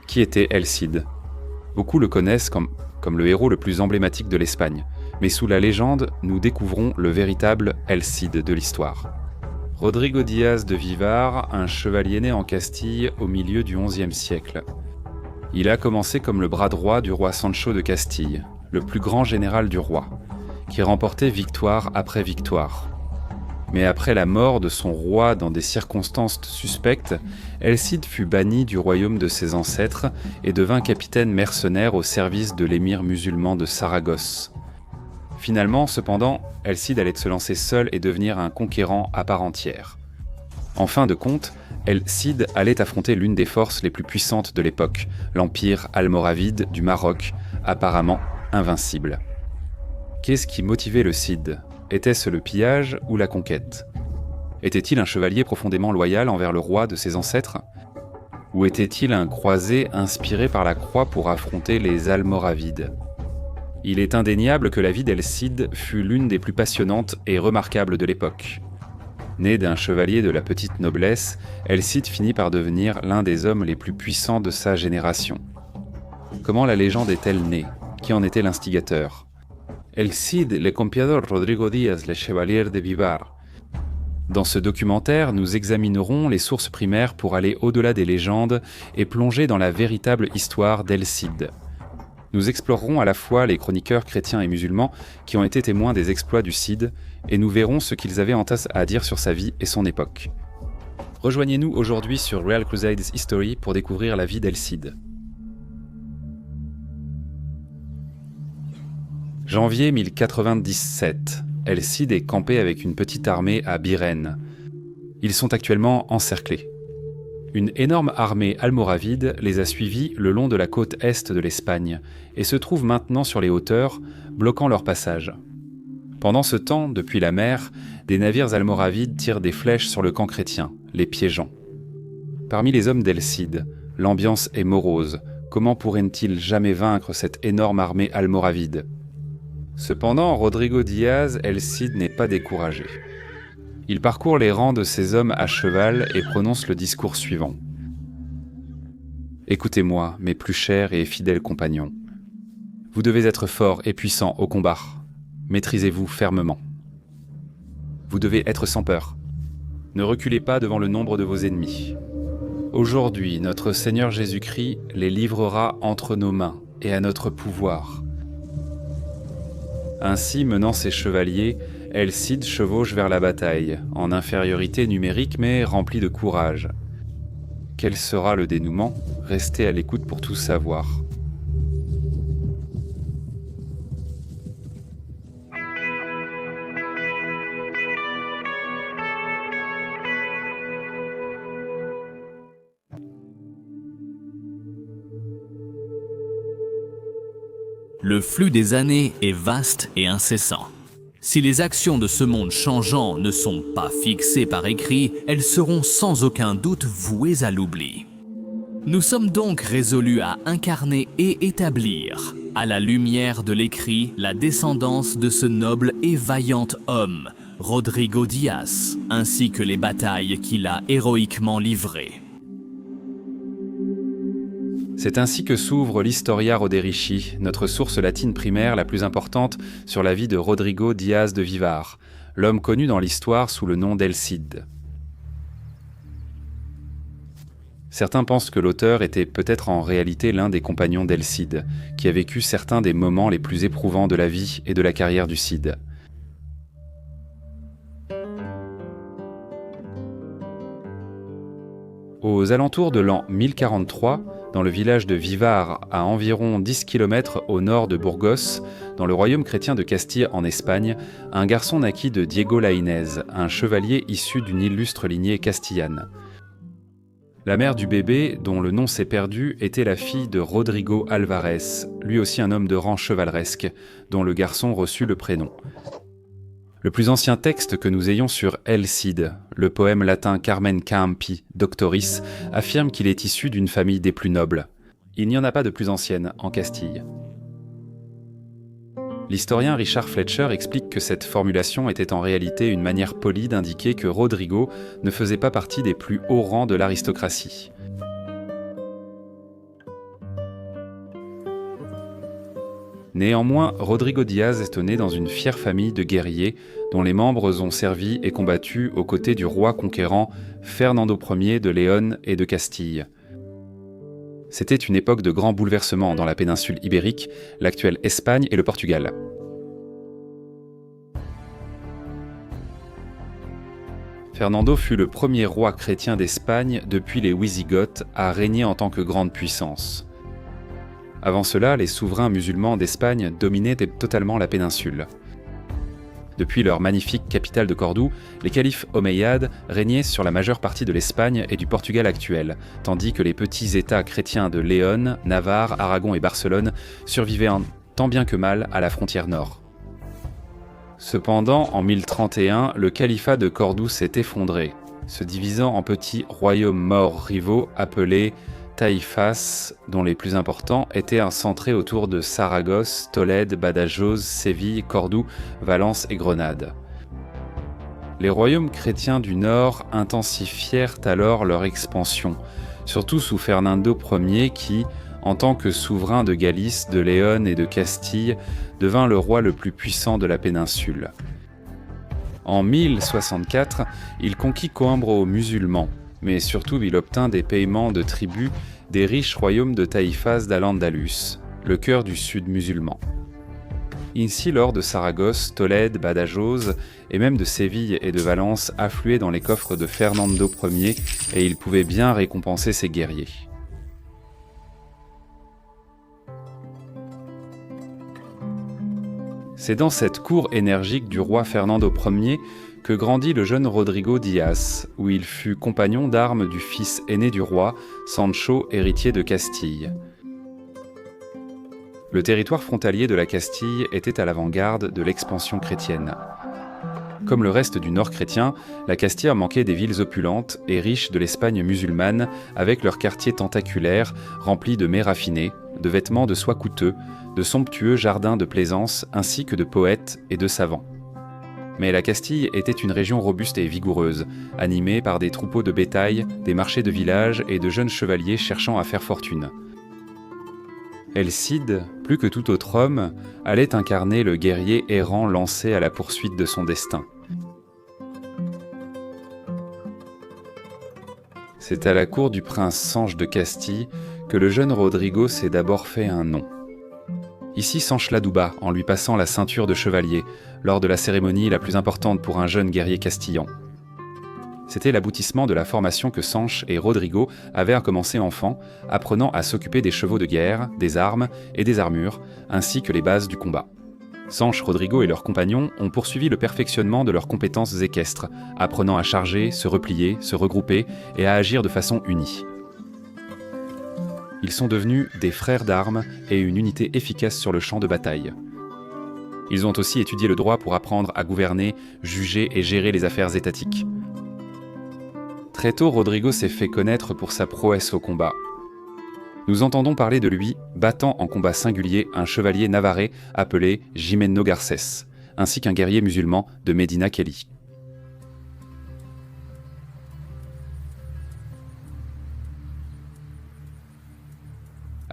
Qui était El Cid? Beaucoup le connaissent comme le héros le plus emblématique de l'Espagne, mais sous la légende, nous découvrons le véritable El Cid de l'histoire. Rodrigo Díaz de Vivar, un chevalier né en Castille au milieu du XIe siècle. Il a commencé comme le bras droit du roi Sancho de Castille, le plus grand général du roi, qui remportait victoire après victoire. Mais après la mort de son roi dans des circonstances suspectes, El Cid fut banni du royaume de ses ancêtres et devint capitaine mercenaire au service de l'émir musulman de Saragosse. Finalement, cependant, El Cid allait se lancer seul et devenir un conquérant à part entière. En fin de compte, El Cid allait affronter l'une des forces les plus puissantes de l'époque, l'empire almoravide du Maroc, apparemment invincible. Qu'est-ce qui motivait le Cid ? Était-ce le pillage ou la conquête ? Était-il un chevalier profondément loyal envers le roi de ses ancêtres ? Ou était-il un croisé inspiré par la croix pour affronter les Almoravides ? Il est indéniable que la vie d'El Cid fut l'une des plus passionnantes et remarquables de l'époque. Né d'un chevalier de la petite noblesse, El Cid finit par devenir l'un des hommes les plus puissants de sa génération. Comment la légende est-elle née ? Qui en était l'instigateur ? El Cid, le campeador Rodrigo Díaz, le chevalier de Vivar. Dans ce documentaire, nous examinerons les sources primaires pour aller au-delà des légendes et plonger dans la véritable histoire d'El Cid. Nous explorerons à la fois les chroniqueurs chrétiens et musulmans qui ont été témoins des exploits du Cid et nous verrons ce qu'ils avaient en tasse à dire sur sa vie et son époque. Rejoignez-nous aujourd'hui sur Real Crusades History pour découvrir la vie d'El Cid. Janvier 1097, El Cid est campé avec une petite armée à Biren. Ils sont actuellement encerclés. Une énorme armée almoravide les a suivis le long de la côte est de l'Espagne et se trouve maintenant sur les hauteurs, bloquant leur passage. Pendant ce temps, depuis la mer, des navires almoravides tirent des flèches sur le camp chrétien, les piégeant. Parmi les hommes d'El Cid, l'ambiance est morose. Comment pourraient-ils jamais vaincre cette énorme armée almoravide ? Cependant, Rodrigo Díaz, El Cid n'est pas découragé. Il parcourt les rangs de ses hommes à cheval et prononce le discours suivant. « Écoutez-moi, mes plus chers et fidèles compagnons. Vous devez être forts et puissants au combat. Maîtrisez-vous fermement. Vous devez être sans peur. Ne reculez pas devant le nombre de vos ennemis. Aujourd'hui, notre Seigneur Jésus-Christ les livrera entre nos mains et à notre pouvoir. » Ainsi, menant ses chevaliers, El Cid chevauche vers la bataille, en infériorité numérique mais rempli de courage. Quel sera le dénouement ? Restez à l'écoute pour tout savoir. Le flux des années est vaste et incessant. Si les actions de ce monde changeant ne sont pas fixées par écrit, elles seront sans aucun doute vouées à l'oubli. Nous sommes donc résolus à incarner et établir, à la lumière de l'écrit, la descendance de ce noble et vaillant homme, Rodrigo Díaz, ainsi que les batailles qu'il a héroïquement livrées. C'est ainsi que s'ouvre l'Historia Roderici, notre source latine primaire la plus importante sur la vie de Rodrigo Díaz de Vivar, l'homme connu dans l'histoire sous le nom d'El Cid. Certains pensent que l'auteur était peut-être en réalité l'un des compagnons d'El Cid, qui a vécu certains des moments les plus éprouvants de la vie et de la carrière du Cid. Aux alentours de l'an 1043, dans le village de Vivar, à environ 10 km au nord de Burgos, dans le royaume chrétien de Castille en Espagne, un garçon naquit de Diego Lainez, un chevalier issu d'une illustre lignée castillane. La mère du bébé, dont le nom s'est perdu, était la fille de Rodrigo Alvarez, lui aussi un homme de rang chevaleresque, dont le garçon reçut le prénom. Le plus ancien texte que nous ayons sur El Cid, le poème latin Carmen Campi Doctoris, affirme qu'il est issu d'une famille des plus nobles. Il n'y en a pas de plus ancienne en Castille. L'historien Richard Fletcher explique que cette formulation était en réalité une manière polie d'indiquer que Rodrigo ne faisait pas partie des plus hauts rangs de l'aristocratie. Néanmoins, Rodrigo Díaz est né dans une fière famille de guerriers dont les membres ont servi et combattu aux côtés du roi conquérant Fernando Ier de Léon et de Castille. C'était une époque de grands bouleversements dans la péninsule ibérique, l'actuelle Espagne et le Portugal. Fernando fut le premier roi chrétien d'Espagne depuis les Wisigoths à régner en tant que grande puissance. Avant cela, les souverains musulmans d'Espagne dominaient totalement la péninsule. Depuis leur magnifique capitale de Cordoue, les califes omeyyades régnaient sur la majeure partie de l'Espagne et du Portugal actuel, tandis que les petits États chrétiens de Léon, Navarre, Aragon et Barcelone survivaient tant bien que mal à la frontière nord. Cependant, en 1031, le califat de Cordoue s'est effondré, se divisant en petits royaumes morts rivaux appelés taïfas, dont les plus importants étaient centrés autour de Saragosse, Tolède, Badajoz, Séville, Cordoue, Valence et Grenade. Les royaumes chrétiens du Nord intensifièrent alors leur expansion, surtout sous Fernando Ier qui, en tant que souverain de Galice, de Léon et de Castille, devint le roi le plus puissant de la péninsule. En 1064, il conquit Coimbra aux musulmans, mais surtout il obtint des paiements de tribut des riches royaumes de Taïfas d'Al-Andalus, le cœur du sud musulman. Ainsi, l'or de Saragosse, Tolède, Badajoz et même de Séville et de Valence affluait dans les coffres de Fernando Ier et il pouvait bien récompenser ses guerriers. C'est dans cette cour énergique du roi Fernando Ier que grandit le jeune Rodrigo Díaz, où il fut compagnon d'armes du fils aîné du roi, Sancho, héritier de Castille. Le territoire frontalier de la Castille était à l'avant-garde de l'expansion chrétienne. Comme le reste du nord chrétien, la Castille manquait des villes opulentes et riches de l'Espagne musulmane, avec leurs quartiers tentaculaires remplis de mets raffinés, de vêtements de soie coûteux, de somptueux jardins de plaisance ainsi que de poètes et de savants. Mais la Castille était une région robuste et vigoureuse, animée par des troupeaux de bétail, des marchés de village et de jeunes chevaliers cherchant à faire fortune. El Cid, plus que tout autre homme, allait incarner le guerrier errant lancé à la poursuite de son destin. C'est à la cour du prince Sanche de Castille que le jeune Rodrigo s'est d'abord fait un nom. Ici Sanche l'adouba en lui passant la ceinture de chevalier, lors de la cérémonie la plus importante pour un jeune guerrier castillan. C'était l'aboutissement de la formation que Sanche et Rodrigo avaient à commencer enfant, apprenant à s'occuper des chevaux de guerre, des armes et des armures, ainsi que les bases du combat. Sanche, Rodrigo et leurs compagnons ont poursuivi le perfectionnement de leurs compétences équestres, apprenant à charger, se replier, se regrouper et à agir de façon unie. Ils sont devenus des frères d'armes et une unité efficace sur le champ de bataille. Ils ont aussi étudié le droit pour apprendre à gouverner, juger et gérer les affaires étatiques. Très tôt, Rodrigo s'est fait connaître pour sa prouesse au combat. Nous entendons parler de lui battant en combat singulier un chevalier navarrais appelé Jimeno Garcés, ainsi qu'un guerrier musulman de Medina Kelly.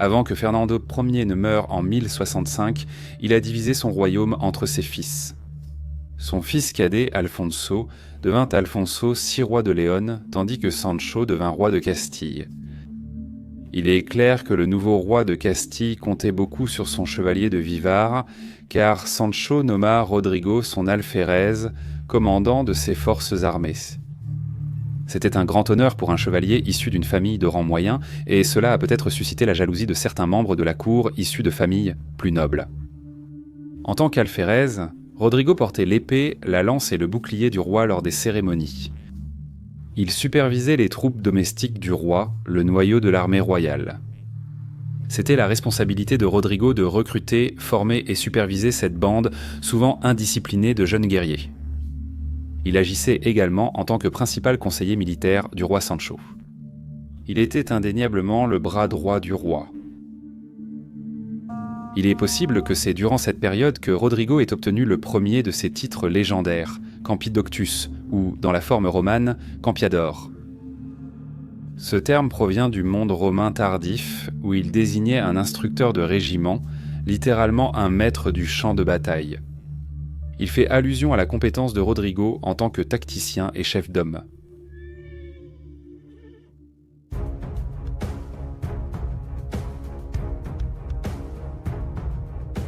Avant que Fernando Ier ne meure en 1065, il a divisé son royaume entre ses fils. Son fils cadet, Alfonso, devint Alfonso VI roi de Léon, tandis que Sancho devint roi de Castille. Il est clair que le nouveau roi de Castille comptait beaucoup sur son chevalier de Vivar, car Sancho nomma Rodrigo son alférez, commandant de ses forces armées. C'était un grand honneur pour un chevalier issu d'une famille de rang moyen, et cela a peut-être suscité la jalousie de certains membres de la cour issus de familles plus nobles. En tant qu'alférez, Rodrigo portait l'épée, la lance et le bouclier du roi lors des cérémonies. Il supervisait les troupes domestiques du roi, le noyau de l'armée royale. C'était la responsabilité de Rodrigo de recruter, former et superviser cette bande, souvent indisciplinée de jeunes guerriers. Il agissait également en tant que principal conseiller militaire du roi Sancho. Il était indéniablement le bras droit du roi. Il est possible que c'est durant cette période que Rodrigo ait obtenu le premier de ses titres légendaires, Campidoctus, ou, dans la forme romane, Campiador. Ce terme provient du monde romain tardif, où il désignait un instructeur de régiment, littéralement un maître du champ de bataille. Il fait allusion à la compétence de Rodrigo en tant que tacticien et chef d'homme.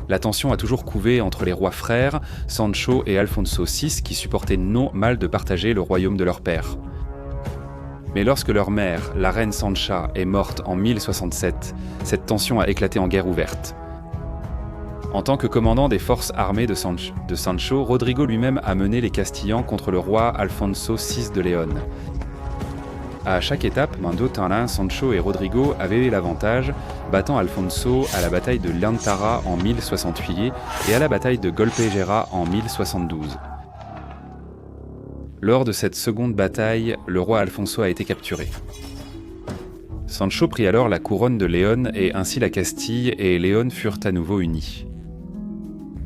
La tension a toujours couvé entre les rois frères, Sancho et Alfonso VI, qui supportaient non mal de partager le royaume de leur père. Mais lorsque leur mère, la reine Sancha, est morte en 1067, cette tension a éclaté en guerre ouverte. En tant que commandant des forces armées de Sancho, Rodrigo lui-même a mené les Castillans contre le roi Alfonso VI de Léon. À chaque étape, Mando, Tarlin, Sancho et Rodrigo avaient l'avantage, battant Alfonso à la bataille de Lantara en 1068 et à la bataille de Golpegera en 1072. Lors de cette seconde bataille, le roi Alfonso a été capturé. Sancho prit alors la couronne de Léon et ainsi la Castille et Léon furent à nouveau unis.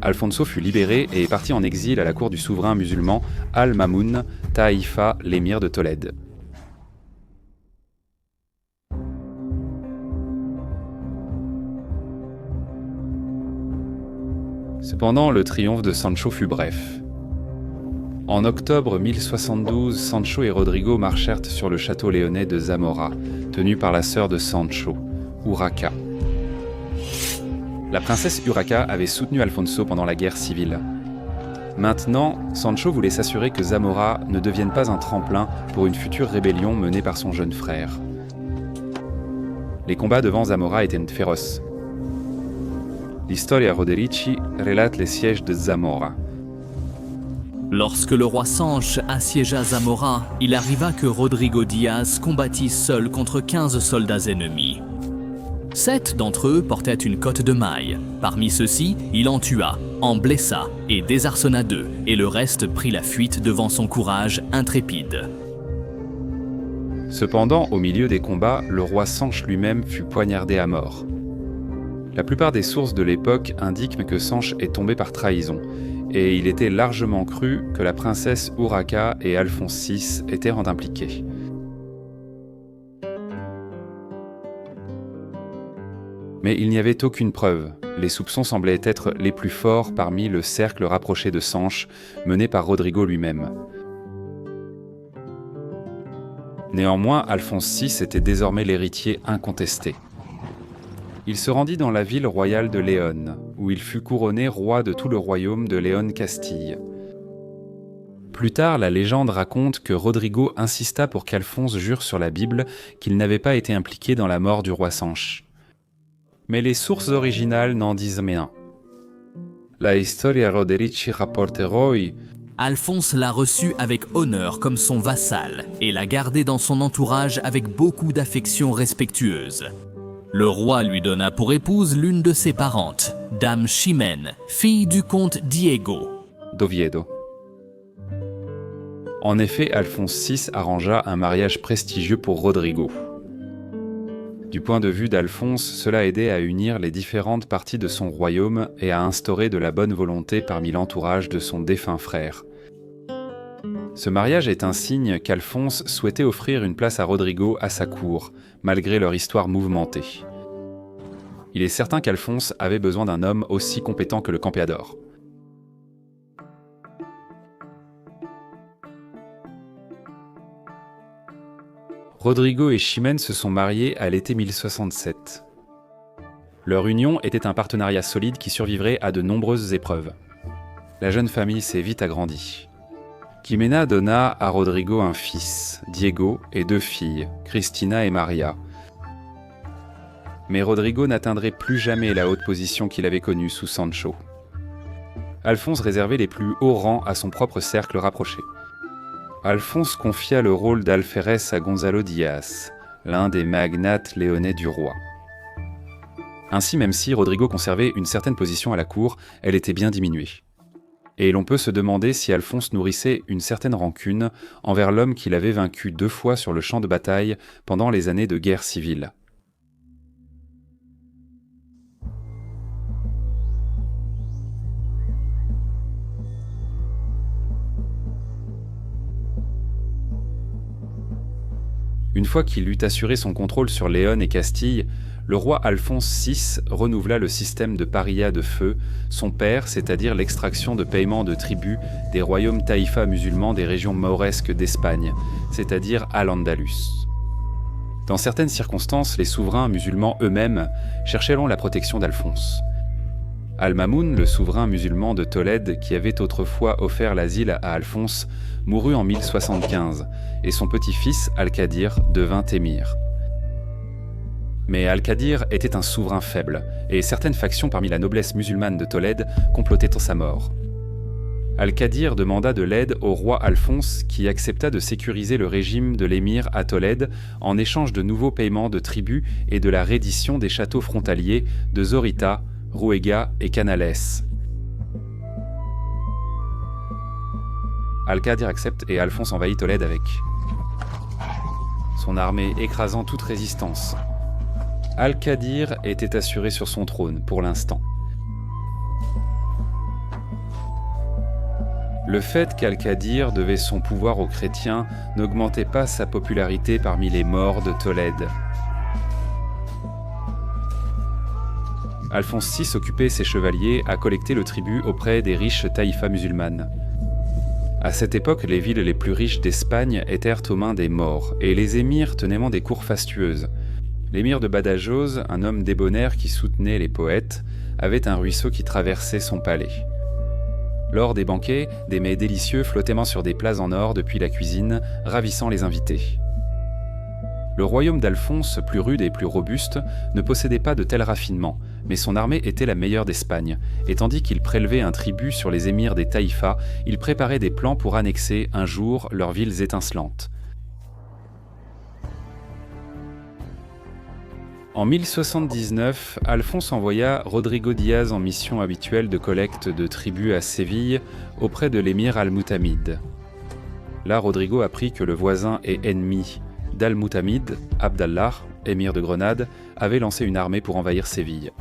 Alfonso fut libéré et est parti en exil à la cour du souverain musulman Al-Mamoun Taïfa, l'émir de Tolède. Cependant, le triomphe de Sancho fut bref. En octobre 1072, Sancho et Rodrigo marchèrent sur le château léonnais de Zamora, tenu par la sœur de Sancho, Urraca. La princesse Urraca avait soutenu Alfonso pendant la guerre civile. Maintenant, Sancho voulait s'assurer que Zamora ne devienne pas un tremplin pour une future rébellion menée par son jeune frère. Les combats devant Zamora étaient féroces. L'Historia Roderici relate les sièges de Zamora. Lorsque le roi Sanche assiégea Zamora, il arriva que Rodrigo Diaz combattit seul contre 15 soldats ennemis. 7 d'entre eux portaient une cotte de mailles. Parmi ceux-ci, il en tua, en blessa et désarçonna 2, et le reste prit la fuite devant son courage intrépide. Cependant, au milieu des combats, le roi Sanche lui-même fut poignardé à mort. La plupart des sources de l'époque indiquent que Sanche est tombé par trahison, et il était largement cru que la princesse Urraca et Alphonse VI étaient impliqués. Mais il n'y avait aucune preuve. Les soupçons semblaient être les plus forts parmi le cercle rapproché de Sanche, mené par Rodrigo lui-même. Néanmoins, Alphonse VI était désormais l'héritier incontesté. Il se rendit dans la ville royale de Léon, où il fut couronné roi de tout le royaume de Léon-Castille. Plus tard, la légende raconte que Rodrigo insista pour qu'Alphonse jure sur la Bible qu'il n'avait pas été impliqué dans la mort du roi Sanche. Mais les sources originales n'en disent rien. La Historia Roderici rapporteroi. Alphonse l'a reçu avec honneur comme son vassal et l'a gardé dans son entourage avec beaucoup d'affection respectueuse. Le roi lui donna pour épouse l'une de ses parentes, Dame Chimène, fille du comte Diego d'Oviedo. En effet, Alphonse VI arrangea un mariage prestigieux pour Rodrigo. Du point de vue d'Alphonse, cela aidait à unir les différentes parties de son royaume et à instaurer de la bonne volonté parmi l'entourage de son défunt frère. Ce mariage est un signe qu'Alphonse souhaitait offrir une place à Rodrigo à sa cour, malgré leur histoire mouvementée. Il est certain qu'Alphonse avait besoin d'un homme aussi compétent que le Campeador. Rodrigo et Chimène se sont mariés à l'été 1067. Leur union était un partenariat solide qui survivrait à de nombreuses épreuves. La jeune famille s'est vite agrandie. Jimena donna à Rodrigo un fils, Diego, et 2 filles, Cristina et Maria. Mais Rodrigo n'atteindrait plus jamais la haute position qu'il avait connue sous Sancho. Alphonse réservait les plus hauts rangs à son propre cercle rapproché. Alphonse confia le rôle d'alférès à Gonzalo Diaz, l'un des magnates léonnais du roi. Ainsi, même si Rodrigo conservait une certaine position à la cour, elle était bien diminuée. Et l'on peut se demander si Alphonse nourrissait une certaine rancune envers l'homme qu'il avait vaincu 2 fois sur le champ de bataille pendant les années de guerre civile. Une fois qu'il eut assuré son contrôle sur Léon et Castille, le roi Alphonse VI renouvela le système de paria de feu, son père, c'est-à-dire l'extraction de paiements de tribut des royaumes taïfa musulmans des régions mauresques d'Espagne, c'est-à-dire Al-Andalus. Dans certaines circonstances, les souverains musulmans eux-mêmes cherchaient alors la protection d'Alphonse. Al-Mamoun, le souverain musulman de Tolède qui avait autrefois offert l'asile à Alphonse, mourut en 1075 et son petit-fils Al-Qadir devint émir. Mais Al-Qadir était un souverain faible et certaines factions parmi la noblesse musulmane de Tolède complotaient en sa mort. Al-Qadir demanda de l'aide au roi Alphonse qui accepta de sécuriser le régime de l'émir à Tolède en échange de nouveaux paiements de tribut et de la reddition des châteaux frontaliers de Zorita, Ruega et Canales. Al-Qadir accepte et Alphonse envahit Tolède avec son armée écrasant toute résistance. Al-Qadir était assuré sur son trône pour l'instant. Le fait qu'Al-Qadir devait son pouvoir aux chrétiens n'augmentait pas sa popularité parmi les Maures de Tolède. Alphonse VI occupait ses chevaliers à collecter le tribut auprès des riches taïfas musulmanes. À cette époque, les villes les plus riches d'Espagne étaient aux mains des Maures, et les émirs tenaient des cours fastueuses. L'émir de Badajoz, un homme débonnaire qui soutenait les poètes, avait un ruisseau qui traversait son palais. Lors des banquets, des mets délicieux flottaient sur des plats en or depuis la cuisine, ravissant les invités. Le royaume d'Alphonse, plus rude et plus robuste, ne possédait pas de tels raffinements, mais son armée était la meilleure d'Espagne, et tandis qu'il prélevait un tribut sur les émirs des taïfas, il préparait des plans pour annexer un jour leurs villes étincelantes. En 1079, Alphonse envoya Rodrigo Diaz en mission habituelle de collecte de tribut à Séville auprès de l'émir Al-Mutamid. Là, Rodrigo apprit que le voisin et ennemi d'Al-Mutamid, Abdallah, émir de Grenade, avait lancé une armée pour envahir Séville.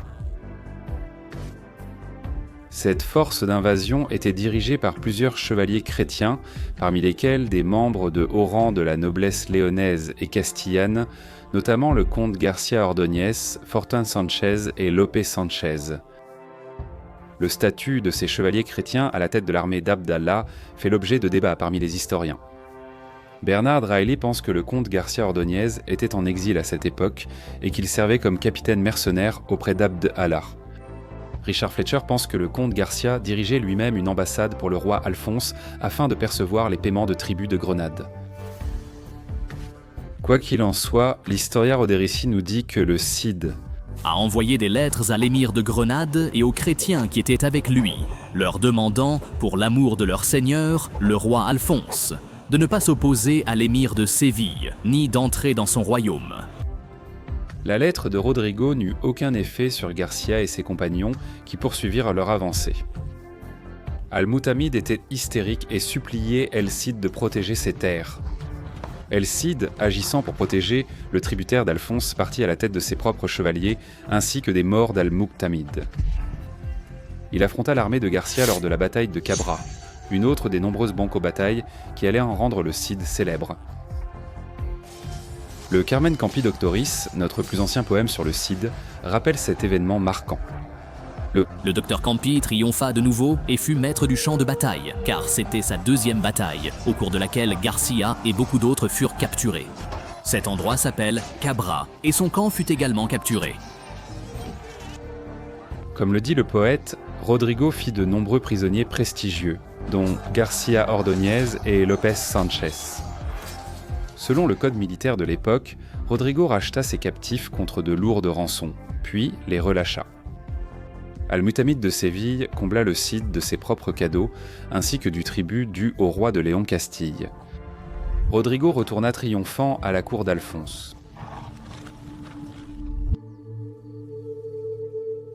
Cette force d'invasion était dirigée par plusieurs chevaliers chrétiens, parmi lesquels des membres de haut rang de la noblesse léonaise et castillane, notamment le comte Garcia Ordóñez, Fortin Sanchez et Lope Sanchez. Le statut de ces chevaliers chrétiens à la tête de l'armée d'Abdallah fait l'objet de débats parmi les historiens. Bernard Reilly pense que le comte Garcia Ordóñez était en exil à cette époque et qu'il servait comme capitaine mercenaire auprès d'Abd Allah. Richard Fletcher pense que le comte Garcia dirigeait lui-même une ambassade pour le roi Alphonse afin de percevoir les paiements de tribut de Grenade. Quoi qu'il en soit, l'Historia Roderici nous dit que le Cid a envoyé des lettres à l'émir de Grenade et aux chrétiens qui étaient avec lui, leur demandant, pour l'amour de leur seigneur, le roi Alphonse, de ne pas s'opposer à l'émir de Séville, ni d'entrer dans son royaume. La lettre de Rodrigo n'eut aucun effet sur Garcia et ses compagnons qui poursuivirent leur avancée. Al-Mutamid était hystérique et suppliait El Cid de protéger ses terres. El Cid, agissant pour protéger le tributaire d'Alphonse, partit à la tête de ses propres chevaliers ainsi que des morts d'Al-Mutamid. Il affronta l'armée de Garcia lors de la bataille de Cabra, une autre des nombreuses banco-batailles qui allaient en rendre le Cid célèbre. Le Carmen Campi Doctoris, notre plus ancien poème sur le Cid, rappelle cet événement marquant. Le docteur Campi triompha de nouveau et fut maître du champ de bataille, car c'était sa deuxième bataille, au cours de laquelle Garcia et beaucoup d'autres furent capturés. Cet endroit s'appelle Cabra, et son camp fut également capturé. Comme le dit le poète, Rodrigo fit de nombreux prisonniers prestigieux, dont Garcia Ordóñez et López Sánchez. Selon le code militaire de l'époque, Rodrigo racheta ses captifs contre de lourdes rançons, puis les relâcha. Al-Mutamid de Séville combla le Cid de ses propres cadeaux, ainsi que du tribut dû au roi de Léon Castille. Rodrigo retourna triomphant à la cour d'Alphonse.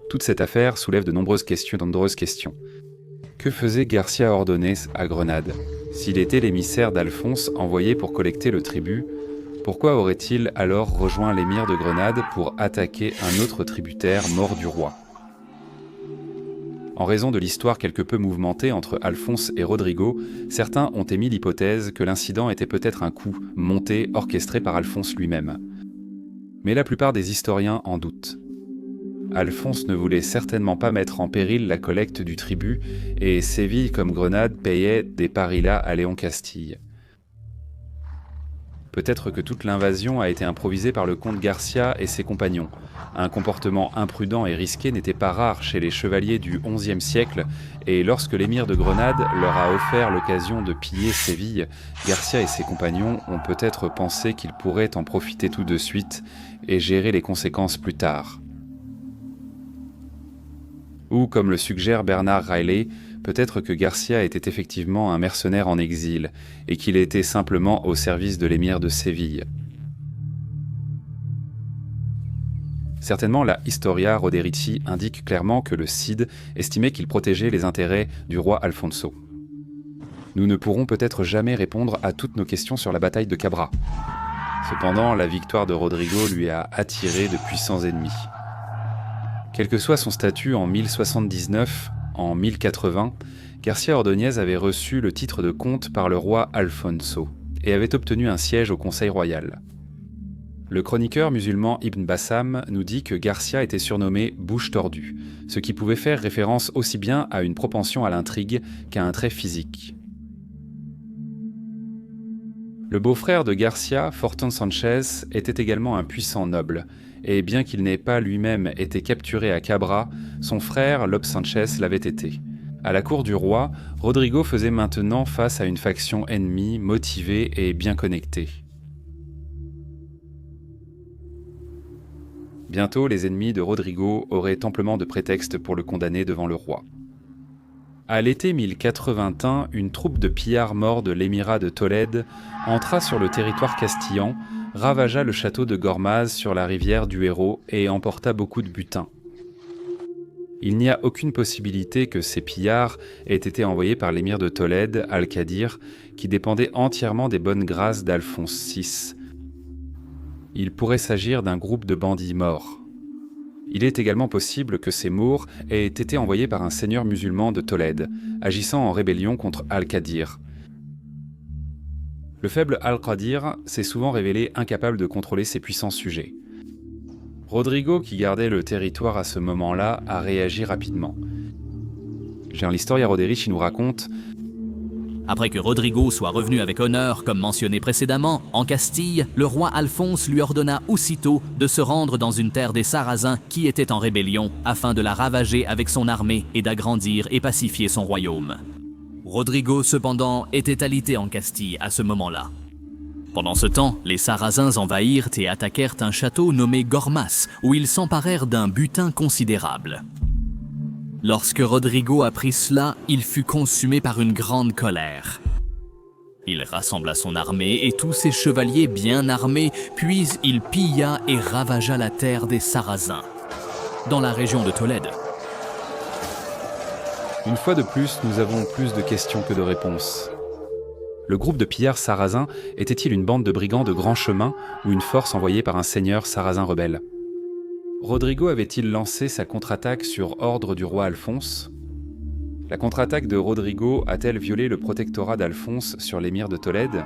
Toute cette affaire soulève de nombreuses questions. Que faisait Garcia Ordóñez à Grenade ? S'il était l'émissaire d'Alphonse envoyé pour collecter le tribut, pourquoi aurait-il alors rejoint l'émir de Grenade pour attaquer un autre tributaire mort du roi ? En raison de l'histoire quelque peu mouvementée entre Alphonse et Rodrigo, certains ont émis l'hypothèse que l'incident était peut-être un coup monté, orchestré par Alphonse lui-même. Mais la plupart des historiens en doutent. Alphonse ne voulait certainement pas mettre en péril la collecte du tribut, et Séville comme Grenade payait des parilas à Léon Castille. Peut-être que toute l'invasion a été improvisée par le comte Garcia et ses compagnons. Un comportement imprudent et risqué n'était pas rare chez les chevaliers du XIe siècle, et lorsque l'émir de Grenade leur a offert l'occasion de piller Séville, Garcia et ses compagnons ont peut-être pensé qu'ils pourraient en profiter tout de suite et gérer les conséquences plus tard. Ou, comme le suggère Bernard Riley, peut-être que Garcia était effectivement un mercenaire en exil et qu'il était simplement au service de l'émir de Séville. Certainement, la Historia Roderici indique clairement que le Cid estimait qu'il protégeait les intérêts du roi Alfonso. Nous ne pourrons peut-être jamais répondre à toutes nos questions sur la bataille de Cabra. Cependant, la victoire de Rodrigo lui a attiré de puissants ennemis. Quel que soit son statut en 1079, en 1080, Garcia Ordóñez avait reçu le titre de comte par le roi Alfonso et avait obtenu un siège au Conseil royal. Le chroniqueur musulman Ibn Bassam nous dit que Garcia était surnommé « bouche tordue », ce qui pouvait faire référence aussi bien à une propension à l'intrigue qu'à un trait physique. Le beau-frère de Garcia, Fortun Sanchez, était également un puissant noble, et bien qu'il n'ait pas lui-même été capturé à Cabra, son frère, Lope Sanchez, l'avait été. À la cour du roi, Rodrigo faisait maintenant face à une faction ennemie, motivée et bien connectée. Bientôt, les ennemis de Rodrigo auraient amplement de prétextes pour le condamner devant le roi. À l'été 1081, une troupe de pillards morts de l'émirat de Tolède entra sur le territoire castillan, ravagea le château de Gormaz sur la rivière du Hérault et emporta beaucoup de butin. Il n'y a aucune possibilité que ces pillards aient été envoyés par l'émir de Tolède, Al-Qadir, qui dépendait entièrement des bonnes grâces d'Alphonse VI. Il pourrait s'agir d'un groupe de bandits morts. Il est également possible que ces Moors aient été envoyés par un seigneur musulman de Tolède, agissant en rébellion contre Al-Qadir. Le faible Al-Qadir s'est souvent révélé incapable de contrôler ses puissants sujets. Rodrigo, qui gardait le territoire à ce moment-là, a réagi rapidement. l'Historia Roderici nous raconte: Après que Rodrigo soit revenu avec honneur, comme mentionné précédemment, en Castille, le roi Alphonse lui ordonna aussitôt de se rendre dans une terre des Sarrasins qui était en rébellion, afin de la ravager avec son armée et d'agrandir et pacifier son royaume. Rodrigo, cependant, était alité en Castille à ce moment-là. Pendant ce temps, les Sarrasins envahirent et attaquèrent un château nommé Gormas, où ils s'emparèrent d'un butin considérable. Lorsque Rodrigo apprit cela, il fut consumé par une grande colère. Il rassembla son armée et tous ses chevaliers bien armés, puis il pilla et ravagea la terre des Sarrasins, dans la région de Tolède. Une fois de plus, nous avons plus de questions que de réponses. Le groupe de pillards sarrasins était-il une bande de brigands de grand chemin ou une force envoyée par un seigneur sarrasin rebelle? Rodrigo avait-il lancé sa contre-attaque sur ordre du roi Alphonse? La contre-attaque de Rodrigo a-t-elle violé le protectorat d'Alphonse sur l'émir de Tolède?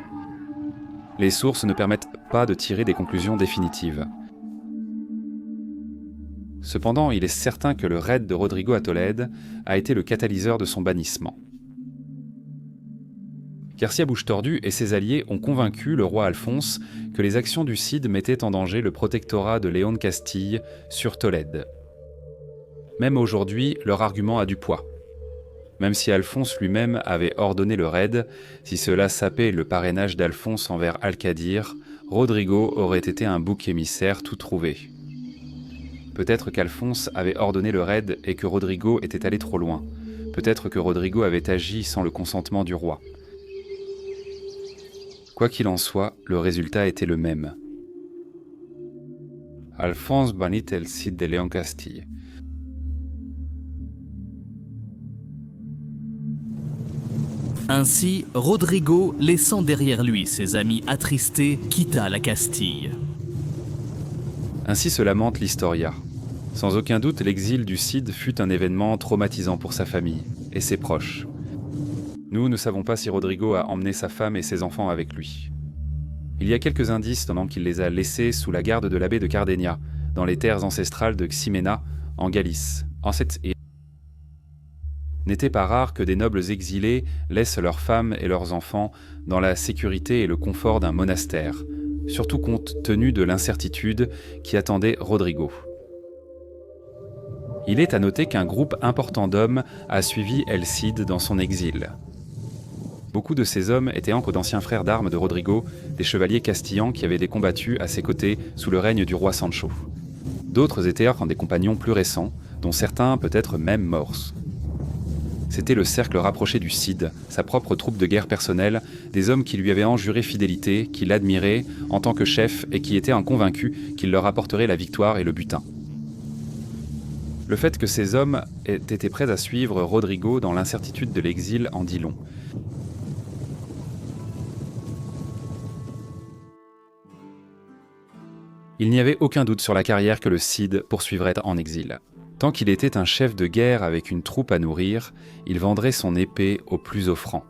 Les sources ne permettent pas de tirer des conclusions définitives. Cependant, il est certain que le raid de Rodrigo à Tolède a été le catalyseur de son bannissement. Garcia Bouche-Tordue et ses alliés ont convaincu le roi Alphonse que les actions du Cid mettaient en danger le protectorat de Léon de Castille sur Tolède. Même aujourd'hui, leur argument a du poids. Même si Alphonse lui-même avait ordonné le raid, si cela sapait le parrainage d'Alphonse envers Al-Qadir, Rodrigo aurait été un bouc émissaire tout trouvé. Peut-être qu'Alphonse avait ordonné le raid et que Rodrigo était allé trop loin. Peut-être que Rodrigo avait agi sans le consentement du roi. Quoi qu'il en soit, le résultat était le même. Alphonse bannit el Cid de Léon Castille. Ainsi, Rodrigo, laissant derrière lui ses amis attristés, quitta la Castille. Ainsi se lamente l'Historia. Sans aucun doute, l'exil du Cid fut un événement traumatisant pour sa famille et ses proches. Nous ne savons pas si Rodrigo a emmené sa femme et ses enfants avec lui. Il y a quelques indices donnant qu'il les a laissés sous la garde de l'abbé de Cardennia, dans les terres ancestrales de Ximena, en Galice. N'était pas rare que des nobles exilés laissent leurs femmes et leurs enfants dans la sécurité et le confort d'un monastère, surtout compte tenu de l'incertitude qui attendait Rodrigo. Il est à noter qu'un groupe important d'hommes a suivi El Cid dans son exil. Beaucoup de ces hommes étaient encore d'anciens frères d'armes de Rodrigo, des chevaliers castillans qui avaient combattu à ses côtés sous le règne du roi Sancho. D'autres étaient encore des compagnons plus récents, dont certains peut-être même morts. C'était le cercle rapproché du Cid, sa propre troupe de guerre personnelle, des hommes qui lui avaient enjuré fidélité, qui l'admiraient en tant que chef et qui étaient convaincus qu'il leur apporterait la victoire et le butin. Le fait que ces hommes aient été prêts à suivre Rodrigo dans l'incertitude de l'exil en dit long. Il n'y avait aucun doute sur la carrière que le Cid poursuivrait en exil. Tant qu'il était un chef de guerre avec une troupe à nourrir, il vendrait son épée au plus offrant.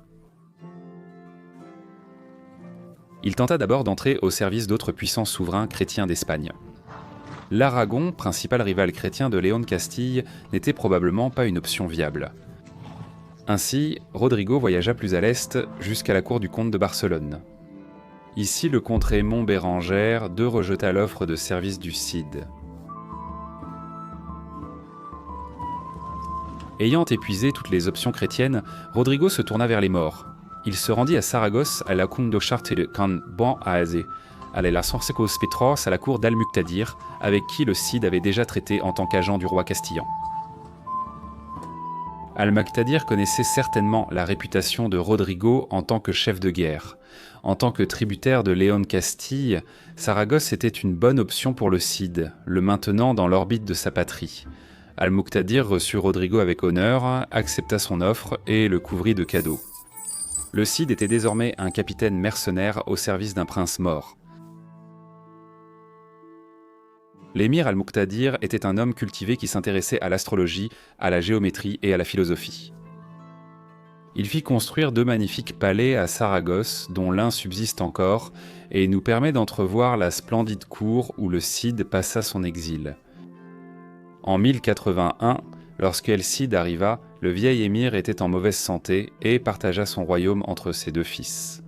Il tenta d'abord d'entrer au service d'autres puissants souverains chrétiens d'Espagne. L'Aragon, principal rival chrétien de Léon de Castille, n'était probablement pas une option viable. Ainsi, Rodrigo voyagea plus à l'est jusqu'à la cour du comte de Barcelone. Ici, le comte Raymond Bérengère rejeta l'offre de service du Cid. Ayant épuisé toutes les options chrétiennes, Rodrigo se tourna vers les morts. Il se rendit à Saragosse à la Cundochartre can bon aase, à la Sansecos Petros à la cour d'Al-Muqtadir, avec qui le Cid avait déjà traité en tant qu'agent du roi castillan. Al-Muqtadir connaissait certainement la réputation de Rodrigo en tant que chef de guerre. En tant que tributaire de Léon de Castille, Saragosse était une bonne option pour le Cid, le maintenant dans l'orbite de sa patrie. Al-Muqtadir reçut Rodrigo avec honneur, accepta son offre et le couvrit de cadeaux. Le Cid était désormais un capitaine mercenaire au service d'un prince mort. L'émir Al-Muqtadir était un homme cultivé qui s'intéressait à l'astrologie, à la géométrie et à la philosophie. Il fit construire 2 magnifiques palais à Saragosse, dont l'un subsiste encore, et nous permet d'entrevoir la splendide cour où le Cid passa son exil. En 1081, lorsque El Cid arriva, le vieil émir était en mauvaise santé et partagea son royaume entre ses 2 fils.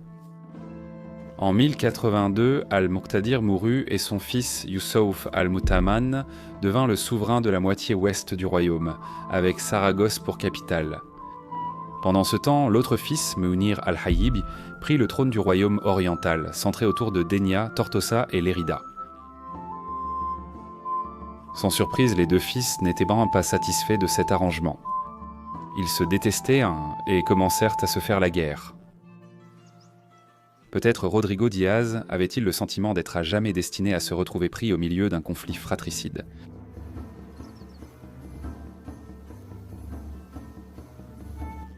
En 1082, Al-Muqtadir mourut et son fils Youssouf Al-Mutaman devint le souverain de la moitié ouest du royaume, avec Saragosse pour capitale. Pendant ce temps, l'autre fils, Munir Al-Hayyib, prit le trône du royaume oriental, centré autour de Dénia, Tortosa et Lérida. Sans surprise, les 2 fils n'étaient pas satisfaits de cet arrangement. Ils se détestaient et commencèrent à se faire la guerre. Peut-être Rodrigo Diaz avait-il le sentiment d'être à jamais destiné à se retrouver pris au milieu d'un conflit fratricide.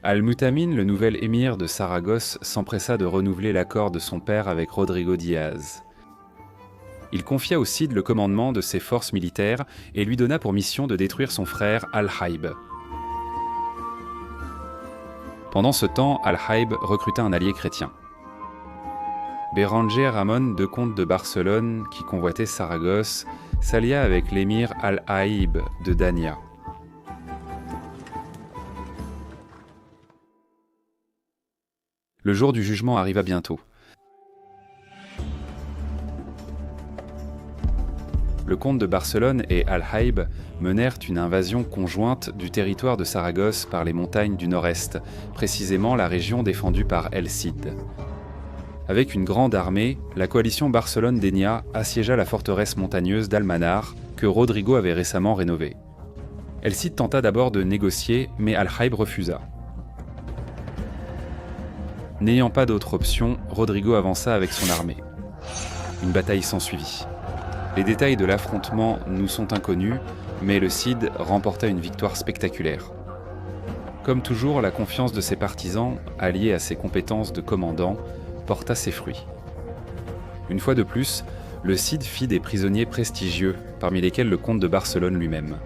Al-Mutamin, le nouvel émir de Saragosse, s'empressa de renouveler l'accord de son père avec Rodrigo Diaz. Il confia au Cid le commandement de ses forces militaires et lui donna pour mission de détruire son frère Al-Haïb. Pendant ce temps, Al-Haïb recruta un allié chrétien. Béranger Ramon, de comte de Barcelone, qui convoitait Saragosse, s'allia avec l'émir Al-Haïb de Dania. Le jour du jugement arriva bientôt. Le comte de Barcelone et Al-Haïb menèrent une invasion conjointe du territoire de Saragosse par les montagnes du nord-est, précisément la région défendue par El Cid. Avec une grande armée, la coalition Barcelone-Dénia assiégea la forteresse montagneuse d'Almanar, que Rodrigo avait récemment rénovée. El Cid tenta d'abord de négocier, mais Al-Haïb refusa. N'ayant pas d'autre option, Rodrigo avança avec son armée. Une bataille s'ensuivit. Les détails de l'affrontement nous sont inconnus, mais le Cid remporta une victoire spectaculaire. Comme toujours, la confiance de ses partisans, alliée à ses compétences de commandant, porta ses fruits. Une fois de plus, le Cid fit des prisonniers prestigieux, parmi lesquels le comte de Barcelone lui-même.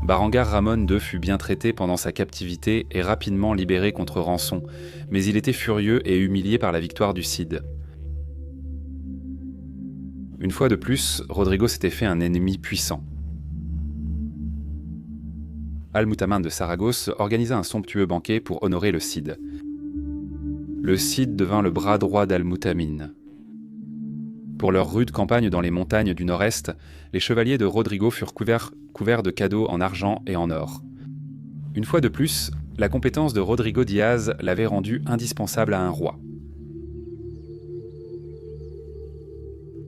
Berengar Ramon II fut bien traité pendant sa captivité et rapidement libéré contre rançon, mais il était furieux et humilié par la victoire du Cid. Une fois de plus, Rodrigo s'était fait un ennemi puissant. Al-Mutamín de Saragosse organisa un somptueux banquet pour honorer le Cid. Le Cid devint le bras droit d'Al-Mutamín. Pour leur rude campagne dans les montagnes du nord-est, les chevaliers de Rodrigo furent couverts de cadeaux en argent et en or. Une fois de plus, la compétence de Rodrigo Diaz l'avait rendu indispensable à un roi.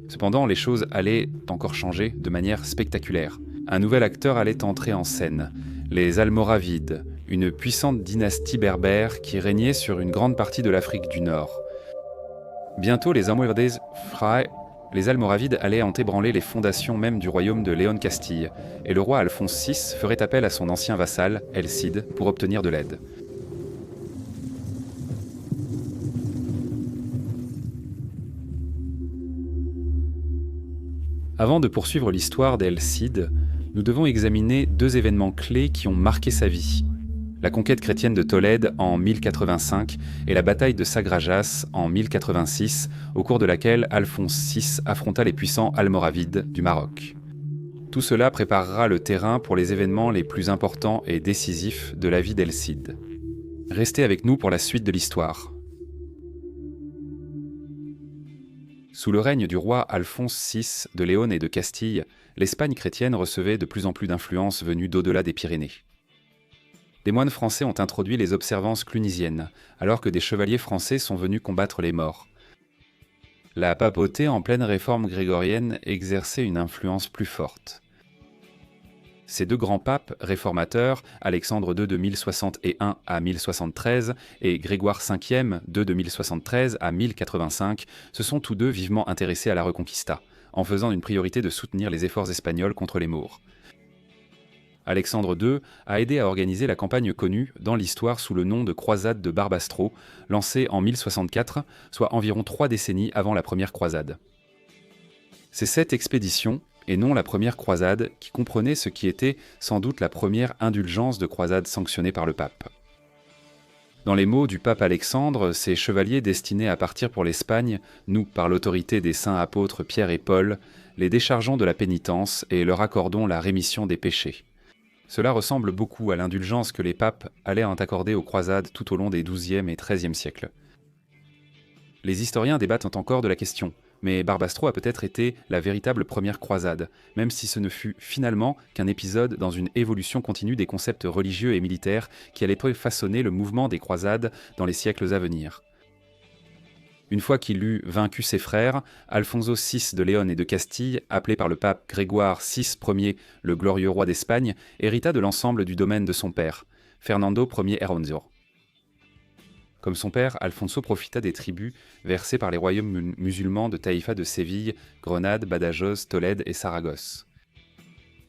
Cependant, les choses allaient encore changer de manière spectaculaire. Un nouvel acteur allait entrer en scène, les Almoravides, une puissante dynastie berbère qui régnait sur une grande partie de l'Afrique du Nord. Bientôt, les Almoravides allaient en ébranler les fondations même du royaume de Léon Castille, et le roi Alphonse VI ferait appel à son ancien vassal, El Cid, pour obtenir de l'aide. Avant de poursuivre l'histoire d'El Cid, nous devons examiner deux événements clés qui ont marqué sa vie. La conquête chrétienne de Tolède en 1085 et la bataille de Sagrajas en 1086, au cours de laquelle Alphonse VI affronta les puissants Almoravides du Maroc. Tout cela préparera le terrain pour les événements les plus importants et décisifs de la vie d'El Cid. Restez avec nous pour la suite de l'histoire. Sous le règne du roi Alphonse VI de Léon et de Castille, l'Espagne chrétienne recevait de plus en plus d'influences venues d'au-delà des Pyrénées. Des moines français ont introduit les observances clunisiennes, alors que des chevaliers français sont venus combattre les morts. La papauté, en pleine réforme grégorienne, exerçait une influence plus forte. Ces deux grands papes réformateurs, Alexandre II de 1061 à 1073 et Grégoire V de 1073 à 1085, se sont tous deux vivement intéressés à la Reconquista, en faisant une priorité de soutenir les efforts espagnols contre les Maures. Alexandre II a aidé à organiser la campagne connue dans l'histoire sous le nom de croisade de Barbastro, lancée en 1064, soit environ 3 décennies avant la première croisade. C'est cette expédition, et non la première croisade, qui comprenait ce qui était sans doute la première indulgence de croisade sanctionnée par le pape. Dans les mots du pape Alexandre, ces chevaliers destinés à partir pour l'Espagne, nous, par l'autorité des saints apôtres Pierre et Paul, les déchargeons de la pénitence et leur accordons la rémission des péchés. Cela ressemble beaucoup à l'indulgence que les papes allaient accorder aux croisades tout au long des XIIe et XIIIe siècles. Les historiens débattent encore de la question, mais Barbastro a peut-être été la véritable première croisade, même si ce ne fut finalement qu'un épisode dans une évolution continue des concepts religieux et militaires qui allait façonner le mouvement des croisades dans les siècles à venir. Une fois qu'il eut vaincu ses frères, Alfonso VI de Léon et de Castille, appelé par le pape Grégoire VI Ier, le glorieux roi d'Espagne, hérita de l'ensemble du domaine de son père, Fernando Ier Herrionzo. Comme son père, Alfonso profita des tribus versées par les royaumes musulmans de Taïfa de Séville, Grenade, Badajoz, Tolède et Saragosse.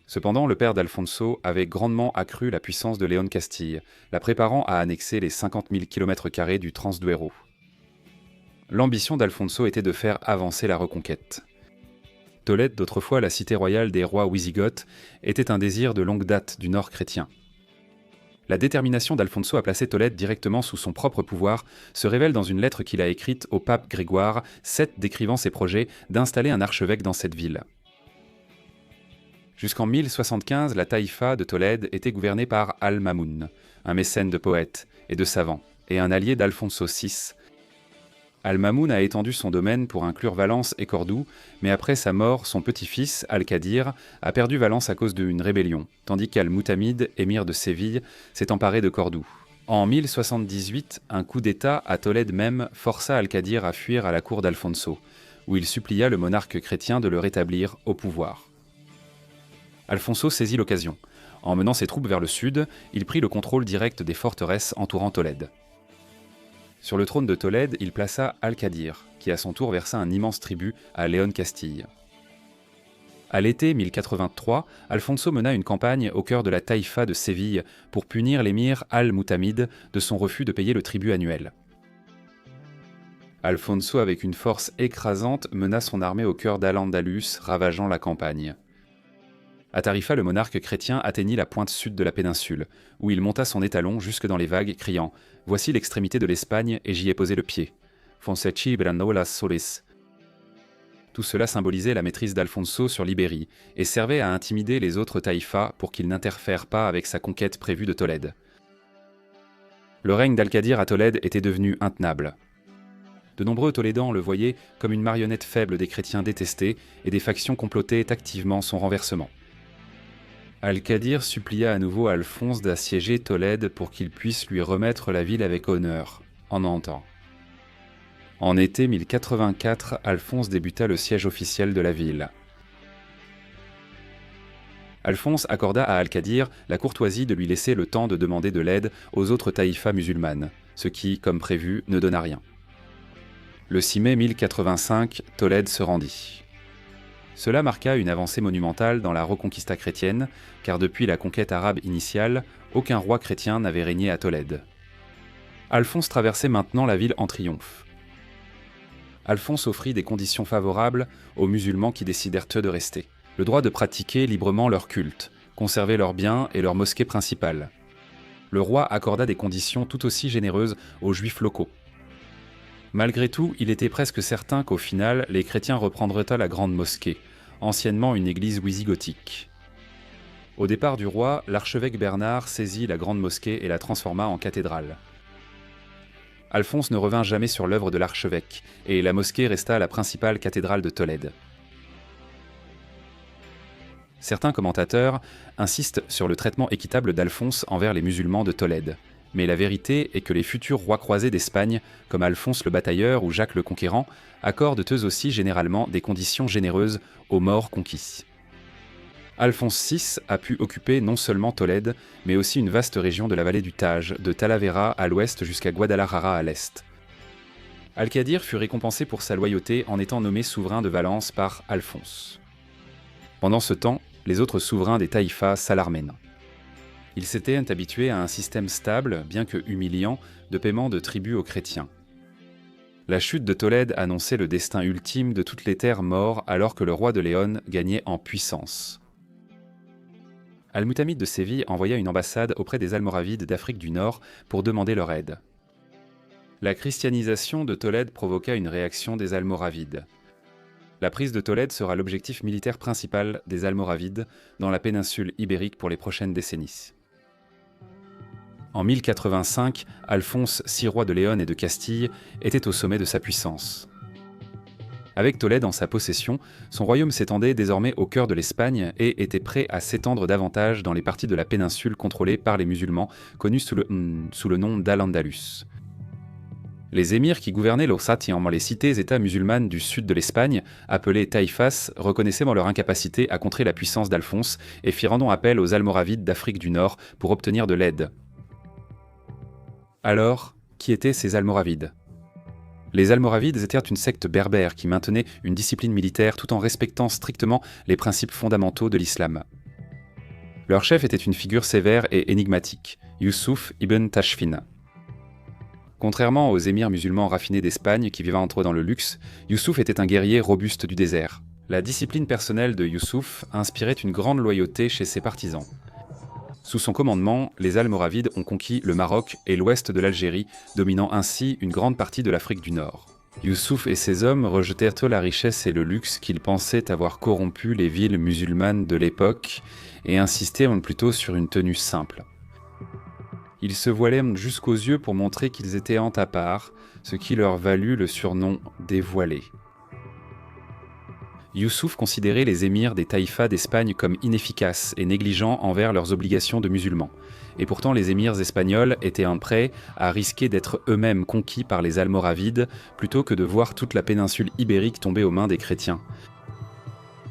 Cependant, le père d'Alfonso avait grandement accru la puissance de Léon Castille, la préparant à annexer les 50 000 km² du Transduero. L'ambition d'Alfonso était de faire avancer la reconquête. Tolède, d'autrefois la cité royale des rois wisigoths, était un désir de longue date du nord chrétien. La détermination d'Alfonso à placer Tolède directement sous son propre pouvoir se révèle dans une lettre qu'il a écrite au pape Grégoire VII décrivant ses projets d'installer un archevêque dans cette ville. Jusqu'en 1075, la taïfa de Tolède était gouvernée par Al-Mamoun, un mécène de poètes et de savants, et un allié d'Alfonso VI. Al-Mamoun a étendu son domaine pour inclure Valence et Cordoue, mais après sa mort, son petit-fils, Al-Qadir, a perdu Valence à cause d'une rébellion, tandis qu'Al-Mutamid, émir de Séville, s'est emparé de Cordoue. En 1078, un coup d'État à Tolède même força Al-Qadir à fuir à la cour d'Alfonso, où il supplia le monarque chrétien de le rétablir au pouvoir. Alfonso saisit l'occasion. En menant ses troupes vers le sud, il prit le contrôle direct des forteresses entourant Tolède. Sur le trône de Tolède, il plaça Al-Qadir, qui à son tour versa un immense tribut à Léon Castille. À l'été 1083, Alfonso mena une campagne au cœur de la taïfa de Séville pour punir l'émir Al-Mutamid de son refus de payer le tribut annuel. Alfonso, avec une force écrasante, mena son armée au cœur d'Al-Andalus, ravageant la campagne. À Tarifa, le monarque chrétien atteignit la pointe sud de la péninsule, où il monta son étalon jusque dans les vagues, criant « Voici l'extrémité de l'Espagne et j'y ai posé le pied. Fonceci Branolas solis ». Tout cela symbolisait la maîtrise d'Alfonso sur l'Ibérie et servait à intimider les autres taïfas pour qu'ils n'interfèrent pas avec sa conquête prévue de Tolède. Le règne d'Al-Qadir à Tolède était devenu intenable. De nombreux Tolédans le voyaient comme une marionnette faible des chrétiens détestés et des factions complotaient activement son renversement. Al-Qadir supplia à nouveau Alphonse d'assiéger Tolède pour qu'il puisse lui remettre la ville avec honneur, en entend. En été 1084, Alphonse débuta le siège officiel de la ville. Alphonse accorda à Al-Qadir la courtoisie de lui laisser le temps de demander de l'aide aux autres taïfas musulmanes, ce qui, comme prévu, ne donna rien. Le 6 mai 1085, Tolède se rendit. Cela marqua une avancée monumentale dans la reconquista chrétienne, car depuis la conquête arabe initiale, aucun roi chrétien n'avait régné à Tolède. Alphonse traversait maintenant la ville en triomphe. Alphonse offrit des conditions favorables aux musulmans qui décidèrent eux de rester. Le droit de pratiquer librement leur culte, conserver leurs biens et leur mosquée principale. Le roi accorda des conditions tout aussi généreuses aux juifs locaux. Malgré tout, il était presque certain qu'au final, les chrétiens reprendraient la grande mosquée, anciennement une église wisigothique. Au départ du roi, l'archevêque Bernard saisit la grande mosquée et la transforma en cathédrale. Alphonse ne revint jamais sur l'œuvre de l'archevêque, et la mosquée resta la principale cathédrale de Tolède. Certains commentateurs insistent sur le traitement équitable d'Alphonse envers les musulmans de Tolède. Mais la vérité est que les futurs rois croisés d'Espagne, comme Alphonse le Batailleur ou Jacques le Conquérant, accordent eux aussi généralement des conditions généreuses aux morts conquis. Alphonse VI a pu occuper non seulement Tolède, mais aussi une vaste région de la vallée du Tage, de Talavera à l'ouest jusqu'à Guadalajara à l'est. Al-Qadir fut récompensé pour sa loyauté en étant nommé souverain de Valence par Alphonse. Pendant ce temps, les autres souverains des taïfas s'alarmaient. Ils s'étaient habitués à un système stable, bien que humiliant, de paiement de tribut aux chrétiens. La chute de Tolède annonçait le destin ultime de toutes les terres mortes alors que le roi de Léon gagnait en puissance. Al-Mutamid de Séville envoya une ambassade auprès des Almoravides d'Afrique du Nord pour demander leur aide. La christianisation de Tolède provoqua une réaction des Almoravides. La prise de Tolède sera l'objectif militaire principal des Almoravides dans la péninsule ibérique pour les prochaines décennies. En 1085, Alphonse, 6 rois de Léon et de Castille, était au sommet de sa puissance. Avec Tolède en sa possession, son royaume s'étendait désormais au cœur de l'Espagne et était prêt à s'étendre davantage dans les parties de la péninsule contrôlées par les musulmans, connus sous le nom d'Al-Andalus. Les émirs qui gouvernaient l'Ossatian, les cités-États musulmanes du sud de l'Espagne, appelées taïfas, reconnaissaient leur incapacité à contrer la puissance d'Alphonse et firent donc appel aux Almoravides d'Afrique du Nord pour obtenir de l'aide. Alors, qui étaient ces Almoravides ? Les Almoravides étaient une secte berbère qui maintenait une discipline militaire tout en respectant strictement les principes fondamentaux de l'islam. Leur chef était une figure sévère et énigmatique, Youssouf ibn Tashfin. Contrairement aux émirs musulmans raffinés d'Espagne qui vivaient entre eux dans le luxe, Youssouf était un guerrier robuste du désert. La discipline personnelle de Youssouf inspirait une grande loyauté chez ses partisans. Sous son commandement, les Almoravides ont conquis le Maroc et l'ouest de l'Algérie, dominant ainsi une grande partie de l'Afrique du Nord. Youssouf et ses hommes rejetèrent la richesse et le luxe qu'ils pensaient avoir corrompu les villes musulmanes de l'époque et insistèrent plutôt sur une tenue simple. Ils se voilaient jusqu'aux yeux pour montrer qu'ils étaient en à part, ce qui leur valut le surnom des voilés. Youssouf considérait les émirs des taïfas d'Espagne comme inefficaces et négligents envers leurs obligations de musulmans. Et pourtant les émirs espagnols étaient prêts à risquer d'être eux-mêmes conquis par les Almoravides plutôt que de voir toute la péninsule ibérique tomber aux mains des chrétiens.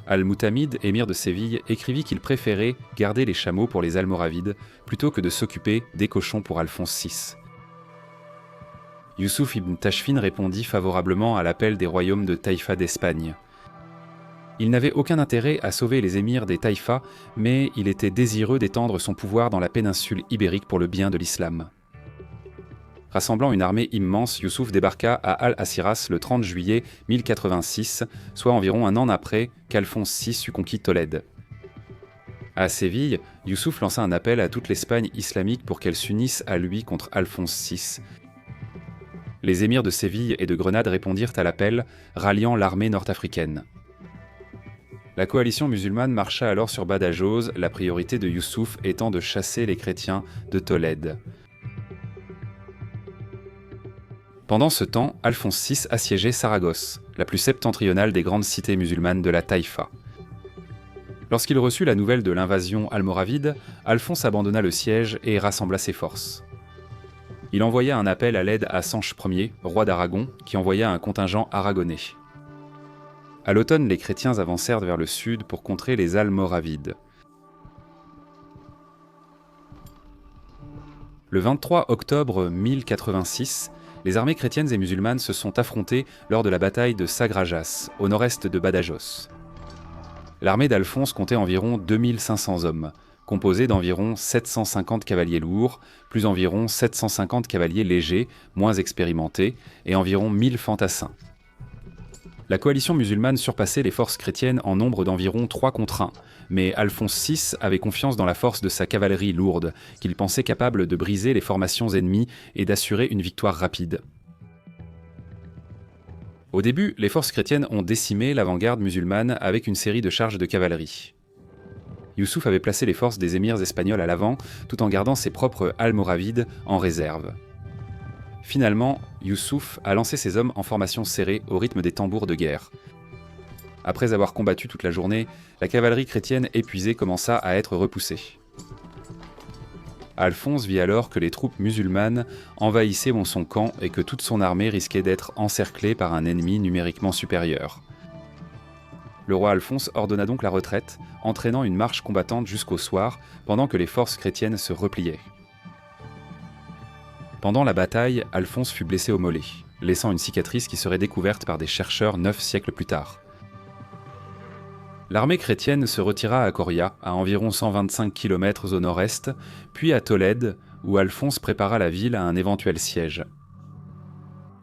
Al-Mutamid, émir de Séville, écrivit qu'il préférait garder les chameaux pour les Almoravides plutôt que de s'occuper des cochons pour Alphonse VI. Youssouf ibn Tashfin répondit favorablement à l'appel des royaumes de taïfa d'Espagne. Il n'avait aucun intérêt à sauver les émirs des taïfas, mais il était désireux d'étendre son pouvoir dans la péninsule ibérique pour le bien de l'islam. Rassemblant une armée immense, Youssouf débarqua à Al-Asiras le 30 juillet 1086, soit environ un an après qu'Alphonse VI eut conquis Tolède. À Séville, Youssouf lança un appel à toute l'Espagne islamique pour qu'elle s'unisse à lui contre Alphonse VI. Les émirs de Séville et de Grenade répondirent à l'appel, ralliant l'armée nord-africaine. La coalition musulmane marcha alors sur Badajoz, la priorité de Youssouf étant de chasser les chrétiens de Tolède. Pendant ce temps, Alphonse VI assiégeait Saragosse, la plus septentrionale des grandes cités musulmanes de la Taïfa. Lorsqu'il reçut la nouvelle de l'invasion almoravide, Alphonse abandonna le siège et rassembla ses forces. Il envoya un appel à l'aide à Sanche Ier, roi d'Aragon, qui envoya un contingent aragonais. À l'automne, les chrétiens avancèrent vers le sud pour contrer les Almoravides. Le 23 octobre 1086, les armées chrétiennes et musulmanes se sont affrontées lors de la bataille de Sagrajas, au nord-est de Badajoz. L'armée d'Alphonse comptait environ 2500 hommes, composée d'environ 750 cavaliers lourds, plus environ 750 cavaliers légers, moins expérimentés, et environ 1000 fantassins. La coalition musulmane surpassait les forces chrétiennes en nombre d'environ 3 contre 1, mais Alphonse VI avait confiance dans la force de sa cavalerie lourde, qu'il pensait capable de briser les formations ennemies et d'assurer une victoire rapide. Au début, les forces chrétiennes ont décimé l'avant-garde musulmane avec une série de charges de cavalerie. Youssouf avait placé les forces des émirs espagnols à l'avant, tout en gardant ses propres Almoravides en réserve. Finalement, Youssouf a lancé ses hommes en formation serrée au rythme des tambours de guerre. Après avoir combattu toute la journée, la cavalerie chrétienne épuisée commença à être repoussée. Alphonse vit alors que les troupes musulmanes envahissaient son camp et que toute son armée risquait d'être encerclée par un ennemi numériquement supérieur. Le roi Alphonse ordonna donc la retraite, entraînant une marche combattante jusqu'au soir, pendant que les forces chrétiennes se repliaient. Pendant la bataille, Alphonse fut blessé au mollet, laissant une cicatrice qui serait découverte par des chercheurs 9 siècles plus tard. L'armée chrétienne se retira à Coria, à environ 125 km au nord-est, puis à Tolède, où Alphonse prépara la ville à un éventuel siège.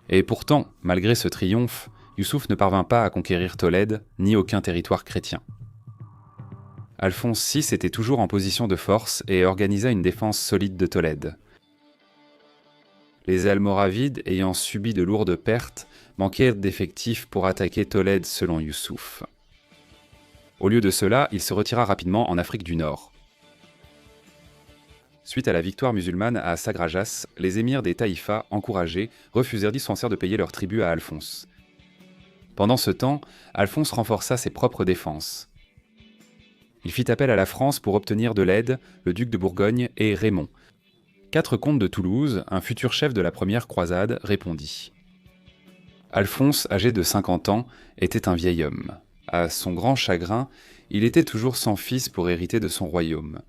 Et pourtant, malgré ce triomphe, Youssouf ne parvint pas à conquérir Tolède, ni aucun territoire chrétien. Alphonse VI était toujours en position de force et organisa une défense solide de Tolède. Les Almoravides, ayant subi de lourdes pertes, manquaient d'effectifs pour attaquer Tolède selon Youssouf. Au lieu de cela, il se retira rapidement en Afrique du Nord. Suite à la victoire musulmane à Sagrajas, les émirs des Taïfas, encouragés, refusèrent dispensaires de payer leur tribut à Alphonse. Pendant ce temps, Alphonse renforça ses propres défenses. Il fit appel à la France pour obtenir de l'aide, le duc de Bourgogne et Raymond. 4 comtes de Toulouse, un futur chef de la première croisade, répondit. Alphonse, âgé de 50 ans, était un vieil homme. À son grand chagrin, il était toujours sans fils pour hériter de son royaume.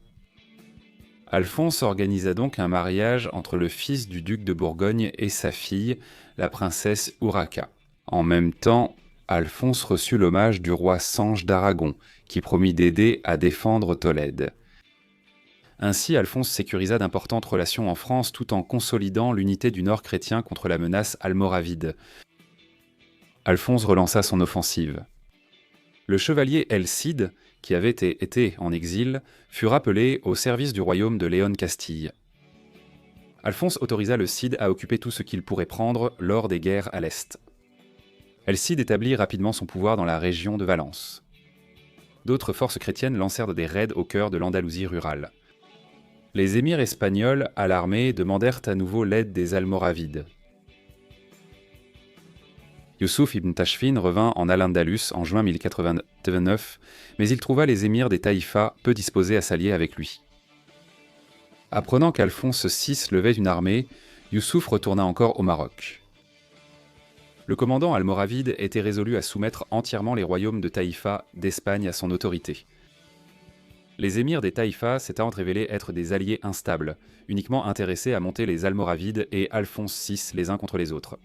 Alphonse organisa donc un mariage entre le fils du duc de Bourgogne et sa fille, la princesse Urraca. En même temps, Alphonse reçut l'hommage du roi Sanche d'Aragon, qui promit d'aider à défendre Tolède. Ainsi, Alphonse sécurisa d'importantes relations en France tout en consolidant l'unité du Nord chrétien contre la menace almoravide. Alphonse relança son offensive. Le chevalier El Cid, qui avait été en exil, fut rappelé au service du royaume de Léon-Castille. Alphonse autorisa le Cid à occuper tout ce qu'il pourrait prendre lors des guerres à l'Est. El Cid établit rapidement son pouvoir dans la région de Valence. D'autres forces chrétiennes lancèrent des raids au cœur de l'Andalousie rurale. Les émirs espagnols, alarmés, demandèrent à nouveau l'aide des Almoravides. Youssouf ibn Tachfin revint en Al-Andalus en juin 1089, mais il trouva les émirs des Taïfas peu disposés à s'allier avec lui. Apprenant qu'Alphonse VI levait une armée, Youssouf retourna encore au Maroc. Le commandant almoravide était résolu à soumettre entièrement les royaumes de Taïfa d'Espagne à son autorité. Les émirs des Taïfas s'étant révélés être des alliés instables, uniquement intéressés à monter les Almoravides et Alphonse VI les uns contre les autres.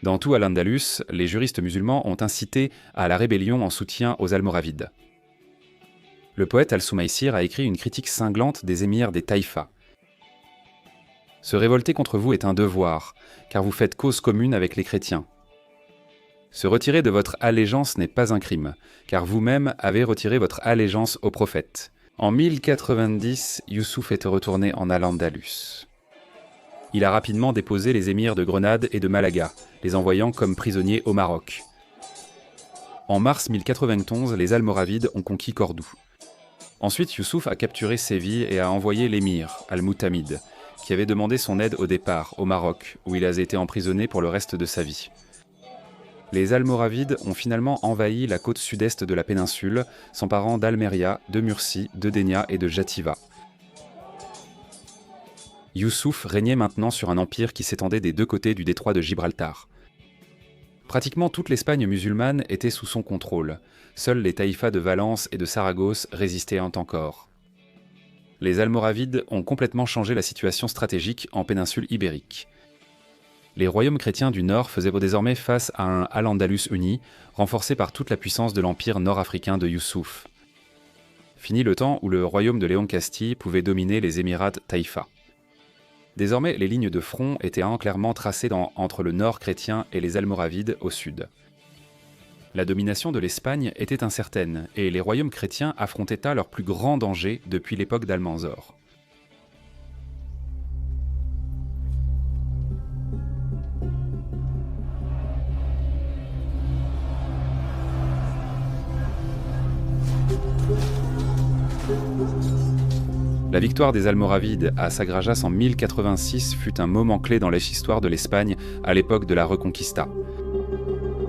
Dans tout Al-Andalus, les juristes musulmans ont incité à la rébellion en soutien aux Almoravides. Le poète Al-Soumaïsir a écrit une critique cinglante des émirs des Taïfas. Se révolter contre vous est un devoir, car vous faites cause commune avec les chrétiens. Se retirer de votre allégeance n'est pas un crime, car vous-même avez retiré votre allégeance au prophète. En 1090, Youssouf est retourné en Al-Andalus. Il a rapidement déposé les émirs de Grenade et de Malaga, les envoyant comme prisonniers au Maroc. En mars 1091, les Almoravides ont conquis Cordoue. Ensuite, Youssouf a capturé Séville et a envoyé l'émir, Al-Moutamid, qui avait demandé son aide au départ, au Maroc, où il a été emprisonné pour le reste de sa vie. Les Almoravides ont finalement envahi la côte sud-est de la péninsule, s'emparant d'Almeria, de Murcie, de Dénia et de Játiva. Youssouf régnait maintenant sur un empire qui s'étendait des deux côtés du détroit de Gibraltar. Pratiquement toute l'Espagne musulmane était sous son contrôle. Seuls les taïfas de Valence et de Saragosse résistaient encore. Les Almoravides ont complètement changé la situation stratégique en péninsule ibérique. Les royaumes chrétiens du Nord faisaient désormais face à un Al-Andalus uni, renforcé par toute la puissance de l'empire nord-africain de Youssouf. Fini le temps où le royaume de Léon Castille pouvait dominer les émirats taïfas. Désormais, les lignes de front étaient clairement tracées entre le nord chrétien et les Almoravides au sud. La domination de l'Espagne était incertaine, et les royaumes chrétiens affrontaient là leur plus grand danger depuis l'époque d'Almanzor. La victoire des Almoravides à Sagrajas en 1086 fut un moment clé dans l'histoire de l'Espagne à l'époque de la Reconquista.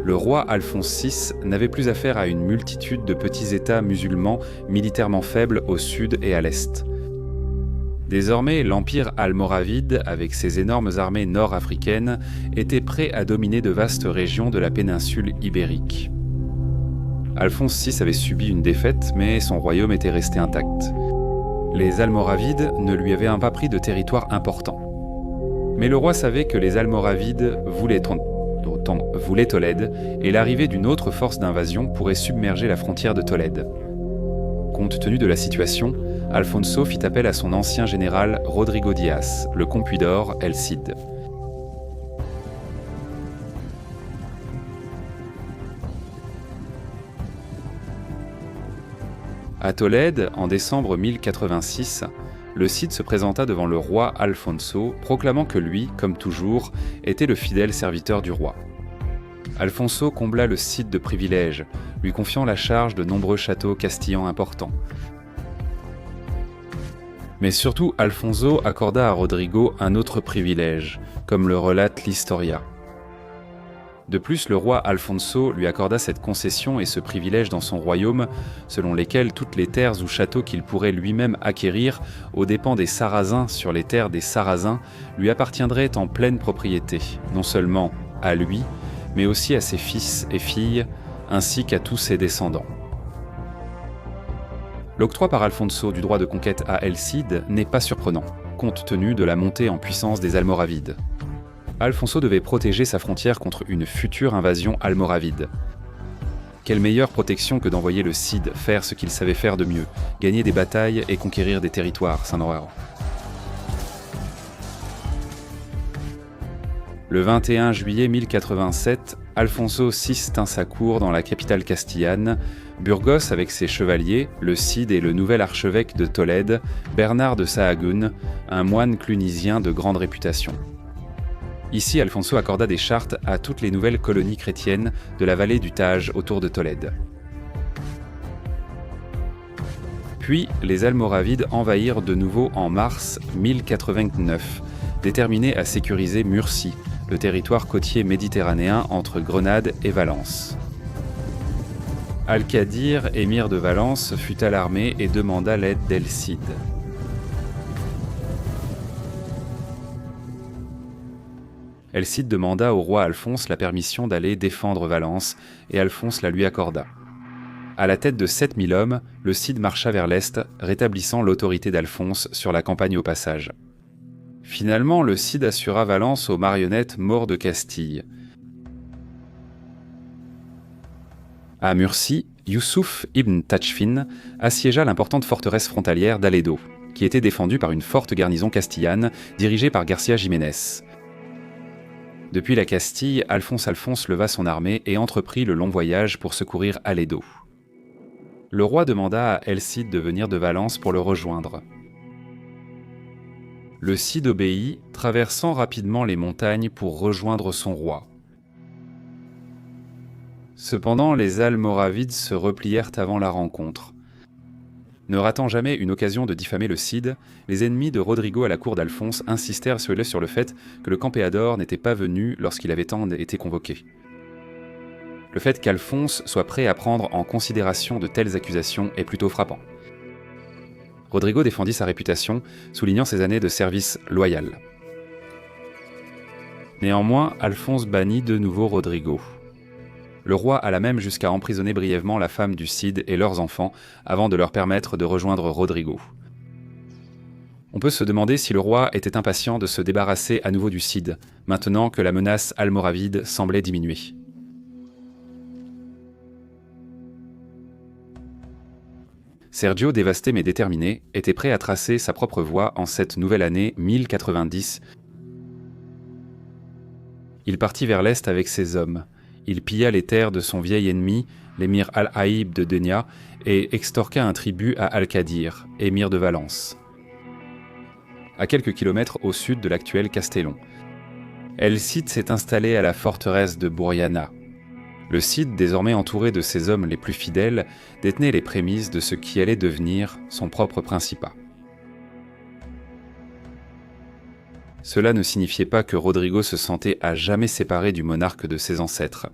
Le roi Alphonse VI n'avait plus affaire à une multitude de petits États musulmans militairement faibles au sud et à l'est. Désormais, l'empire almoravide, avec ses énormes armées nord-africaines, était prêt à dominer de vastes régions de la péninsule ibérique. Alphonse VI avait subi une défaite, mais son royaume était resté intact. Les Almoravides ne lui avaient pas pris de territoire important. Mais le roi savait que les Almoravides voulaient Tolède, et l'arrivée d'une autre force d'invasion pourrait submerger la frontière de Tolède. Compte tenu de la situation, Alfonso fit appel à son ancien général Rodrigo Díaz, le compudor El Cid. À Tolède, en décembre 1086, le Cid se présenta devant le roi Alfonso, proclamant que lui, comme toujours, était le fidèle serviteur du roi. Alfonso combla le Cid de privilèges, lui confiant la charge de nombreux châteaux castillans importants. Mais surtout, Alfonso accorda à Rodrigo un autre privilège, comme le relate l'Historia. De plus, le roi Alfonso lui accorda cette concession et ce privilège dans son royaume, selon lesquels toutes les terres ou châteaux qu'il pourrait lui-même acquérir, aux dépens des Sarrasins sur les terres des Sarrasins, lui appartiendraient en pleine propriété, non seulement à lui, mais aussi à ses fils et filles, ainsi qu'à tous ses descendants. L'octroi par Alfonso du droit de conquête à El Cid n'est pas surprenant, compte tenu de la montée en puissance des Almoravides. Alfonso devait protéger sa frontière contre une future invasion almoravide. Quelle meilleure protection que d'envoyer le Cid faire ce qu'il savait faire de mieux, gagner des batailles et conquérir des territoires, San Horacio. Le 21 juillet 1087, Alfonso VI tint sa cour dans la capitale castillane, Burgos avec ses chevaliers, le Cid et le nouvel archevêque de Tolède, Bernard de Sahagún, un moine clunisien de grande réputation. Ici, Alfonso accorda des chartes à toutes les nouvelles colonies chrétiennes de la vallée du Tage autour de Tolède. Puis, les Almoravides envahirent de nouveau en mars 1089, déterminés à sécuriser Murcie, le territoire côtier méditerranéen entre Grenade et Valence. Al-Qadir, émir de Valence, fut alarmé et demanda l'aide d'El Cid. El Cid demanda au roi Alphonse la permission d'aller défendre Valence, et Alphonse la lui accorda. À la tête de 7000 hommes, le Cid marcha vers l'est, rétablissant l'autorité d'Alphonse sur la campagne au passage. Finalement, le Cid assura Valence aux marionnettes Maures de Castille. À Murcie, Youssouf ibn Tachfin assiégea l'importante forteresse frontalière d'Aledo, qui était défendue par une forte garnison castillane dirigée par Garcia Jiménez. Depuis la Castille, Alphonse leva son armée et entreprit le long voyage pour secourir Aledo. le roi demanda à El Cid de venir de Valence pour le rejoindre. Le Cid obéit, traversant rapidement les montagnes pour rejoindre son roi. Cependant, les Almoravides se replièrent avant la rencontre. Ne ratant jamais une occasion de diffamer le Cid, les ennemis de Rodrigo à la cour d'Alphonse insistèrent sur le fait que le campeador n'était pas venu lorsqu'il avait tant été convoqué. Le fait qu'Alphonse soit prêt à prendre en considération de telles accusations est plutôt frappant. Rodrigo défendit sa réputation, soulignant ses années de service loyal. Néanmoins, Alphonse bannit de nouveau Rodrigo. Le roi alla même jusqu'à emprisonner brièvement la femme du Cid et leurs enfants avant de leur permettre de rejoindre Rodrigo. On peut se demander si le roi était impatient de se débarrasser à nouveau du Cid, maintenant que la menace almoravide semblait diminuer. Sergio, dévasté mais déterminé, était prêt à tracer sa propre voie en cette nouvelle année 1090. Il partit vers l'est avec ses hommes. Il pilla les terres de son vieil ennemi, l'émir Al-Haïb de Denia, et extorqua un tribut à Al-Qadir, émir de Valence, à quelques kilomètres au sud de l'actuel Castellón. El Cid s'est installé à la forteresse de Burriana. Le Cid, désormais entouré de ses hommes les plus fidèles, détenait les prémices de ce qui allait devenir son propre principat. Cela ne signifiait pas que Rodrigo se sentait à jamais séparé du monarque de ses ancêtres.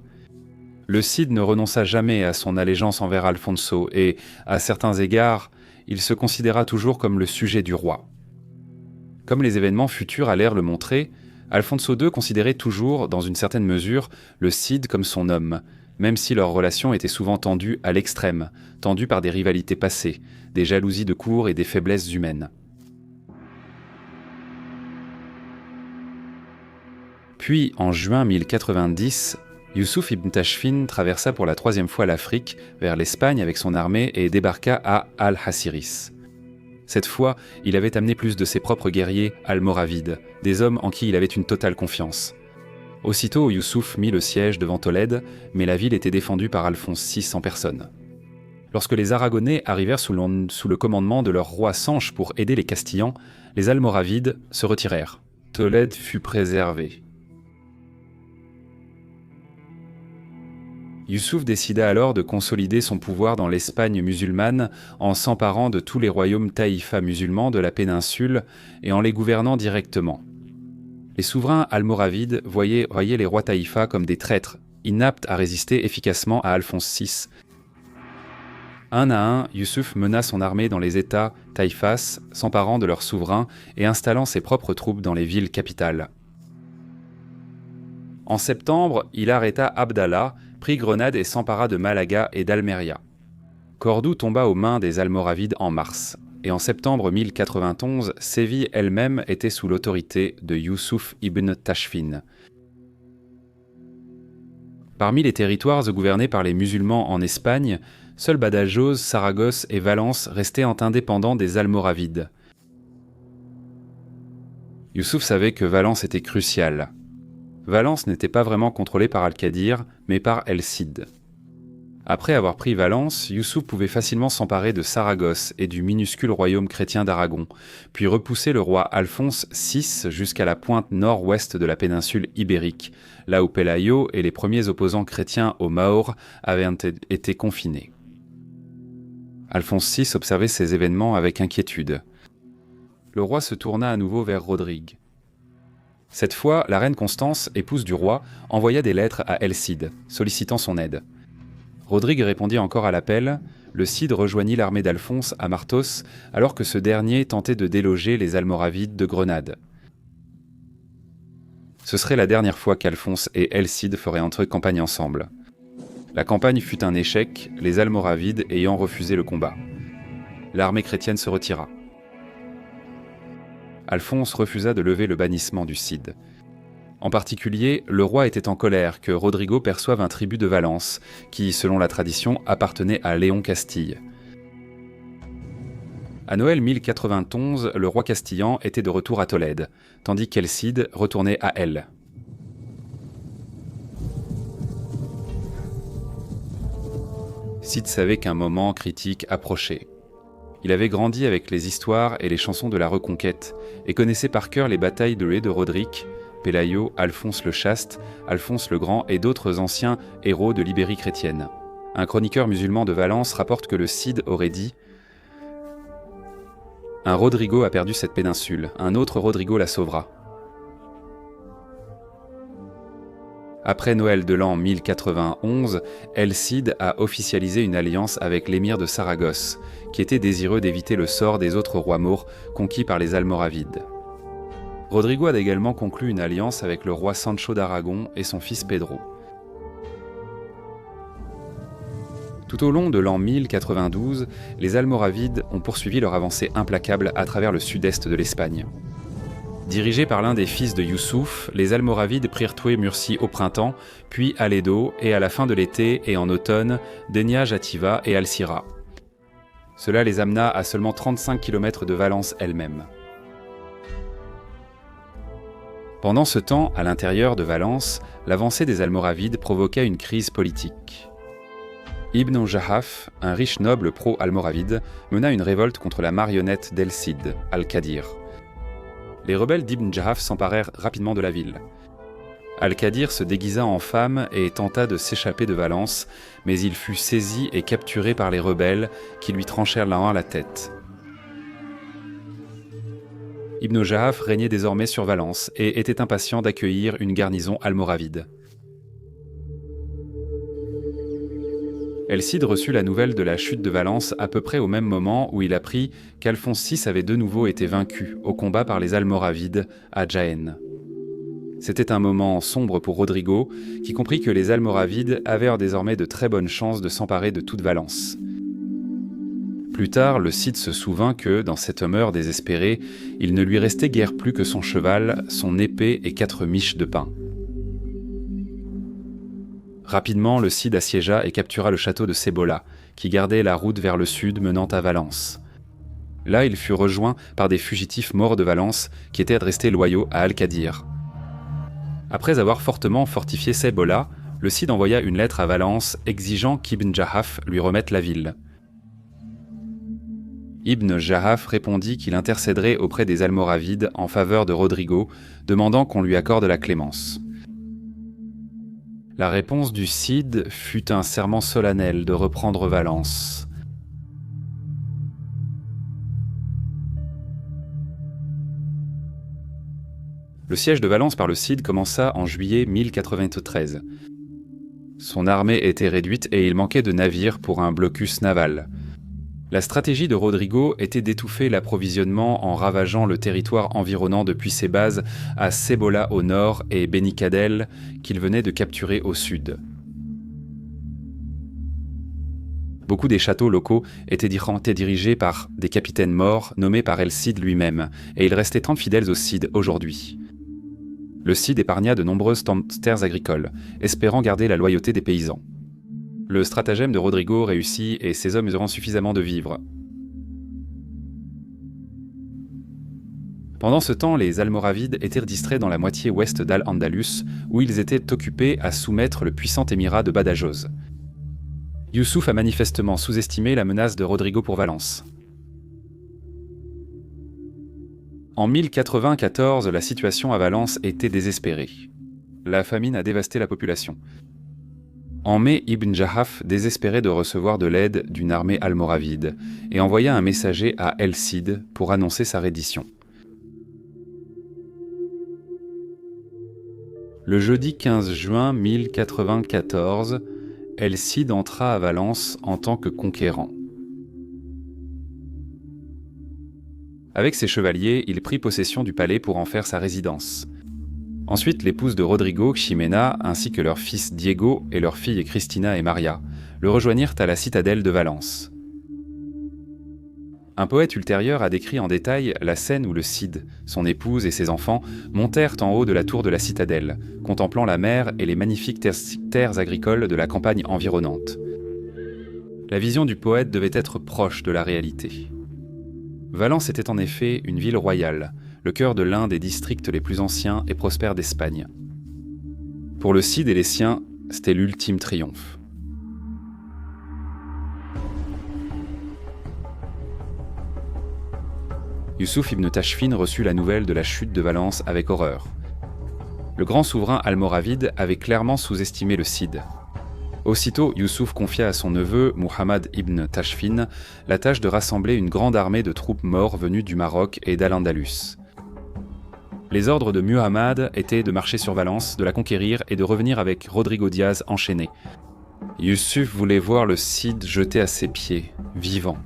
Le Cid ne renonça jamais à son allégeance envers Alfonso et, à certains égards, il se considéra toujours comme le sujet du roi. Comme les événements futurs allèrent le montrer, Alfonso II considérait toujours, dans une certaine mesure, le Cid comme son homme, même si leur relation était souvent tendue à l'extrême, tendue par des rivalités passées, des jalousies de cour et des faiblesses humaines. Puis, en juin 1090, Youssouf ibn Tashfin traversa pour la troisième fois l'Afrique vers l'Espagne avec son armée et débarqua à Al-Hasiris. Cette fois, il avait amené plus de ses propres guerriers almoravides, des hommes en qui il avait une totale confiance. Aussitôt, Youssouf mit le siège devant Tolède, mais la ville était défendue par Alphonse VI en personne. Lorsque les Aragonais arrivèrent sous le commandement de leur roi Sanche pour aider les Castillans, les Almoravides se retirèrent. Tolède fut préservée. Youssouf décida alors de consolider son pouvoir dans l'Espagne musulmane en s'emparant de tous les royaumes taïfas musulmans de la péninsule et en les gouvernant directement. Les souverains almoravides voyaient les rois taïfas comme des traîtres, inaptes à résister efficacement à Alphonse VI. Un à un, Youssouf mena son armée dans les États taïfas, s'emparant de leurs souverains et installant ses propres troupes dans les villes capitales. En septembre, il arrêta Abdallah, prit Grenade et s'empara de Malaga et d'Almeria. Cordoue tomba aux mains des Almoravides en mars, et en septembre 1091, Séville elle-même était sous l'autorité de Youssouf ibn Tashfin. Parmi les territoires gouvernés par les musulmans en Espagne, seuls Badajoz, Saragosse et Valence restaient indépendants des Almoravides. Youssouf savait que Valence était cruciale. Valence n'était pas vraiment contrôlée par Al-Qadir, mais par El Cid. Après avoir pris Valence, Youssouf pouvait facilement s'emparer de Saragosse et du minuscule royaume chrétien d'Aragon, puis repousser le roi Alphonse VI jusqu'à la pointe nord-ouest de la péninsule ibérique, là où Pelayo et les premiers opposants chrétiens aux Maures avaient été confinés. Alphonse VI observait ces événements avec inquiétude. Le roi se tourna à nouveau vers Rodrigue. Cette fois, la reine Constance, épouse du roi, envoya des lettres à El Cid, sollicitant son aide. Rodrigue répondit encore à l'appel. Le Cid rejoignit l'armée d'Alphonse à Martos, alors que ce dernier tentait de déloger les Almoravides de Grenade. Ce serait la dernière fois qu'Alphonse et El Cid feraient entre campagne ensemble. La campagne fut un échec, les Almoravides ayant refusé le combat. L'armée chrétienne se retira. Alphonse refusa de lever le bannissement du Cid. En particulier, le roi était en colère que Rodrigo perçoive un tribut de Valence, qui, selon la tradition, appartenait à Léon Castille. À Noël 1091, le roi castillan était de retour à Tolède, tandis qu'El Cid retournait à El. Cid savait qu'un moment critique approchait. Il avait grandi avec les histoires et les chansons de la Reconquête et connaissait par cœur les batailles de Lé de Roderick, Pelayo, Alphonse le Chaste, Alphonse le Grand et d'autres anciens héros de l'Ibérie chrétienne. Un chroniqueur musulman de Valence rapporte que le Cid aurait dit « Un Rodrigo a perdu cette péninsule, un autre Rodrigo la sauvera ». Après Noël de l'an 1091, El Cid a officialisé une alliance avec l'émir de Saragosse, qui était désireux d'éviter le sort des autres rois maures conquis par les Almoravides. Rodrigo a également conclu une alliance avec le roi Sancho d'Aragon et son fils Pedro. Tout au long de l'an 1092, les Almoravides ont poursuivi leur avancée implacable à travers le sud-est de l'Espagne. Dirigés par l'un des fils de Youssouf, les Almoravides prirent Toué-Murcie au printemps, puis Aledo, et à la fin de l'été et en automne, Denia Jativa et Alcira. Cela les amena à seulement 35 km de Valence elle-même. Pendant ce temps, à l'intérieur de Valence, l'avancée des Almoravides provoqua une crise politique. Ibn Jahaf, un riche noble pro-almoravide, mena une révolte contre la marionnette d'El Cid, Al-Qadir. Les rebelles d'Ibn Jahaf s'emparèrent rapidement de la ville. Al-Qadir se déguisa en femme et tenta de s'échapper de Valence, mais il fut saisi et capturé par les rebelles qui lui tranchèrent l'un la tête. Ibn Jahaf régnait désormais sur Valence et était impatient d'accueillir une garnison almoravide. El Cid reçut la nouvelle de la chute de Valence à peu près au même moment où il apprit qu'Alphonse VI avait de nouveau été vaincu au combat par les Almoravides à Jaén. C'était un moment sombre pour Rodrigo, qui comprit que les Almoravides avaient désormais de très bonnes chances de s'emparer de toute Valence. Plus tard, le Cid se souvint que, dans cette humeur désespérée, il ne lui restait guère plus que son cheval, son épée et 4 miches de pain. Rapidement, le Cid assiégea et captura le château de Cebolla, qui gardait la route vers le sud menant à Valence. Là, il fut rejoint par des fugitifs morts de Valence qui étaient restés loyaux à Al-Qadir. Après avoir fortement fortifié Cebolla, le Cid envoya une lettre à Valence exigeant qu'Ibn Jahaf lui remette la ville. Ibn Jahaf répondit qu'il intercéderait auprès des Almoravides en faveur de Rodrigo, demandant qu'on lui accorde la clémence. La réponse du Cid fut un serment solennel de reprendre Valence. Le siège de Valence par le Cid commença en juillet 1093. Son armée était réduite et il manquait de navires pour un blocus naval. La stratégie de Rodrigo était d'étouffer l'approvisionnement en ravageant le territoire environnant depuis ses bases à Cebolla au nord et Benicadel qu'il venait de capturer au sud. Beaucoup des châteaux locaux étaient dirigés par des capitaines morts nommés par El Cid lui-même, et il restait tant de fidèles au Cid aujourd'hui. Le Cid épargna de nombreuses terres agricoles, espérant garder la loyauté des paysans. Le stratagème de Rodrigo réussit et ses hommes auront suffisamment de vivres. Pendant ce temps, les Almoravides étaient distraits dans la moitié ouest d'Al-Andalus, où ils étaient occupés à soumettre le puissant émirat de Badajoz. Youssouf a manifestement sous-estimé la menace de Rodrigo pour Valence. En 1094, la situation à Valence était désespérée. La famine a dévasté la population. En mai, Ibn Jahaf désespérait de recevoir de l'aide d'une armée almoravide et envoya un messager à El Cid pour annoncer sa reddition. Le jeudi 15 juin 1094, El Cid entra à Valence en tant que conquérant. Avec ses chevaliers, il prit possession du palais pour en faire sa résidence. Ensuite, l'épouse de Rodrigo, Ximena, ainsi que leur fils Diego et leurs filles Cristina et Maria, le rejoignirent à la citadelle de Valence. Un poète ultérieur a décrit en détail la scène où le Cid, son épouse et ses enfants montèrent en haut de la tour de la citadelle, contemplant la mer et les magnifiques terres agricoles de la campagne environnante. La vision du poète devait être proche de la réalité. Valence était en effet une ville royale, le cœur de l'un des districts les plus anciens et prospères d'Espagne. Pour le Cid et les siens, c'était l'ultime triomphe. Youssouf ibn Tashfin reçut la nouvelle de la chute de Valence avec horreur. Le grand souverain almoravide avait clairement sous-estimé le Cid. Aussitôt, Youssouf confia à son neveu, Muhammad ibn Tashfin, la tâche de rassembler une grande armée de troupes morts venues du Maroc et d'Al-Andalus. Les ordres de Muhammad étaient de marcher sur Valence, de la conquérir et de revenir avec Rodrigo Diaz enchaîné. Youssouf voulait voir le Cid jeté à ses pieds, vivant.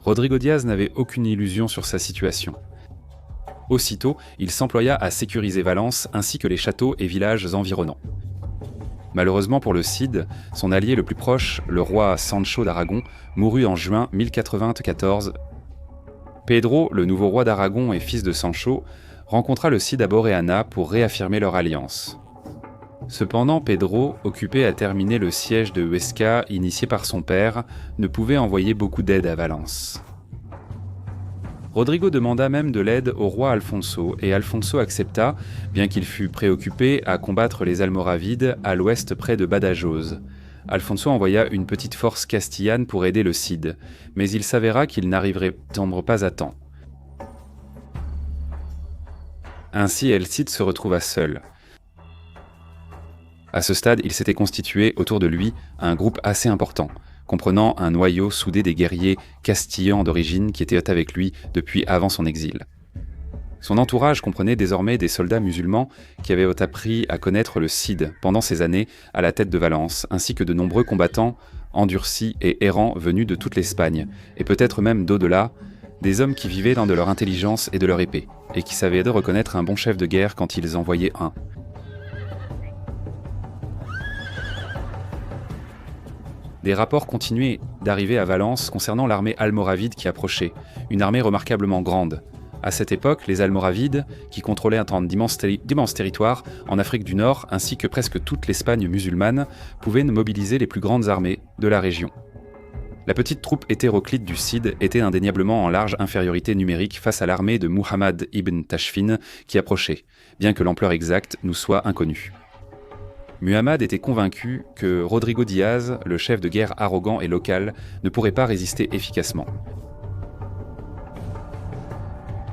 Rodrigo Diaz n'avait aucune illusion sur sa situation. Aussitôt, il s'employa à sécuriser Valence ainsi que les châteaux et villages environnants. Malheureusement pour le Cid, son allié le plus proche, le roi Sancho d'Aragon, mourut en juin 1094. Pedro, le nouveau roi d'Aragon et fils de Sancho, rencontra le Cid à Boréana pour réaffirmer leur alliance. Cependant, Pedro, occupé à terminer le siège de Huesca initié par son père, ne pouvait envoyer beaucoup d'aide à Valence. Rodrigo demanda même de l'aide au roi Alfonso, et Alfonso accepta, bien qu'il fût préoccupé à combattre les Almoravides à l'ouest près de Badajoz. Alfonso envoya une petite force castillane pour aider le Cid, mais il s'avéra qu'il n'arriverait pas à temps. Ainsi, El Cid se retrouva seul. À ce stade, il s'était constitué autour de lui un groupe assez important, comprenant un noyau soudé des guerriers castillans d'origine qui étaient avec lui depuis avant son exil. Son entourage comprenait désormais des soldats musulmans qui avaient appris à connaître le Cid pendant ces années à la tête de Valence, ainsi que de nombreux combattants endurcis et errants venus de toute l'Espagne, et peut-être même d'au-delà, des hommes qui vivaient dans de leur intelligence et de leur épée, et qui savaient de reconnaître un bon chef de guerre quand ils en voyaient un. Des rapports continuaient d'arriver à Valence concernant l'armée almoravide qui approchait, une armée remarquablement grande. À cette époque, les Almoravides, qui contrôlaient un temps d'immenses territoires en Afrique du Nord ainsi que presque toute l'Espagne musulmane, pouvaient mobiliser les plus grandes armées de la région. La petite troupe hétéroclite du Cid était indéniablement en large infériorité numérique face à l'armée de Muhammad ibn Tashfin qui approchait, bien que l'ampleur exacte nous soit inconnue. Muhammad était convaincu que Rodrigo Diaz, le chef de guerre arrogant et local, ne pourrait pas résister efficacement.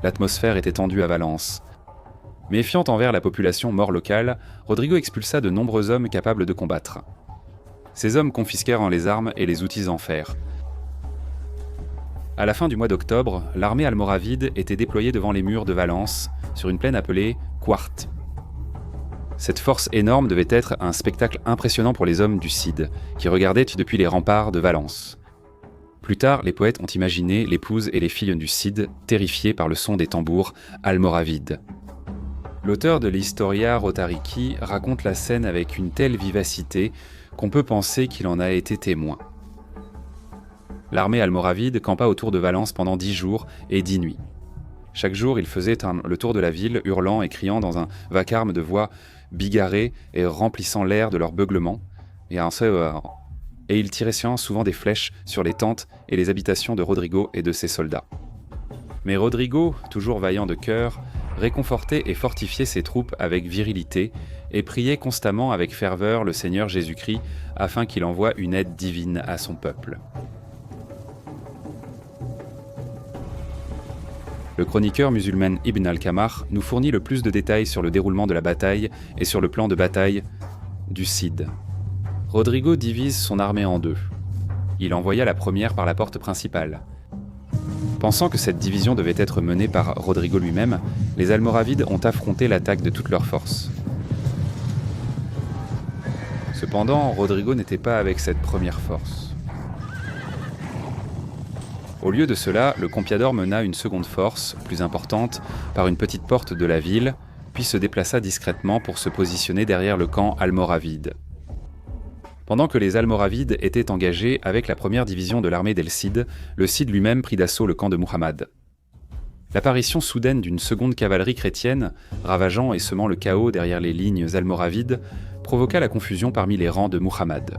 L'atmosphère était tendue à Valence. Méfiant envers la population mort locale, Rodrigo expulsa de nombreux hommes capables de combattre. Ces hommes confisquèrent les armes et les outils en fer. À la fin du mois d'octobre, l'armée almoravide était déployée devant les murs de Valence, sur une plaine appelée Quarte. Cette force énorme devait être un spectacle impressionnant pour les hommes du Cid, qui regardaient depuis les remparts de Valence. Plus tard, les poètes ont imaginé l'épouse et les filles du Cid, terrifiées par le son des tambours almoravides. L'auteur de l'Historia Rotariki raconte la scène avec une telle vivacité qu'on peut penser qu'il en a été témoin. L'armée almoravide campa autour de Valence pendant 10 jours et 10 nuits. Chaque jour, ils faisaient le tour de la ville, hurlant et criant dans un vacarme de voix bigarrées et remplissant l'air de leurs beuglements, et ils tiraient souvent des flèches sur les tentes et les habitations de Rodrigo et de ses soldats. Mais Rodrigo, toujours vaillant de cœur, réconfortait et fortifiait ses troupes avec virilité et priait constamment avec ferveur le Seigneur Jésus-Christ afin qu'il envoie une aide divine à son peuple. Le chroniqueur musulman Ibn al-Kamar nous fournit le plus de détails sur le déroulement de la bataille et sur le plan de bataille du Cid. Rodrigo divise son armée en deux. Il envoya la première par la porte principale. Pensant que cette division devait être menée par Rodrigo lui-même, les Almoravides ont affronté l'attaque de toutes leurs forces. Cependant, Rodrigo n'était pas avec cette première force. Au lieu de cela, le Campiador mena une seconde force, plus importante, par une petite porte de la ville, puis se déplaça discrètement pour se positionner derrière le camp almoravide. Pendant que les Almoravides étaient engagés avec la première division de l'armée d'El Cid, le Cid lui-même prit d'assaut le camp de Muhammad. L'apparition soudaine d'une seconde cavalerie chrétienne, ravageant et semant le chaos derrière les lignes almoravides, provoqua la confusion parmi les rangs de Muhammad.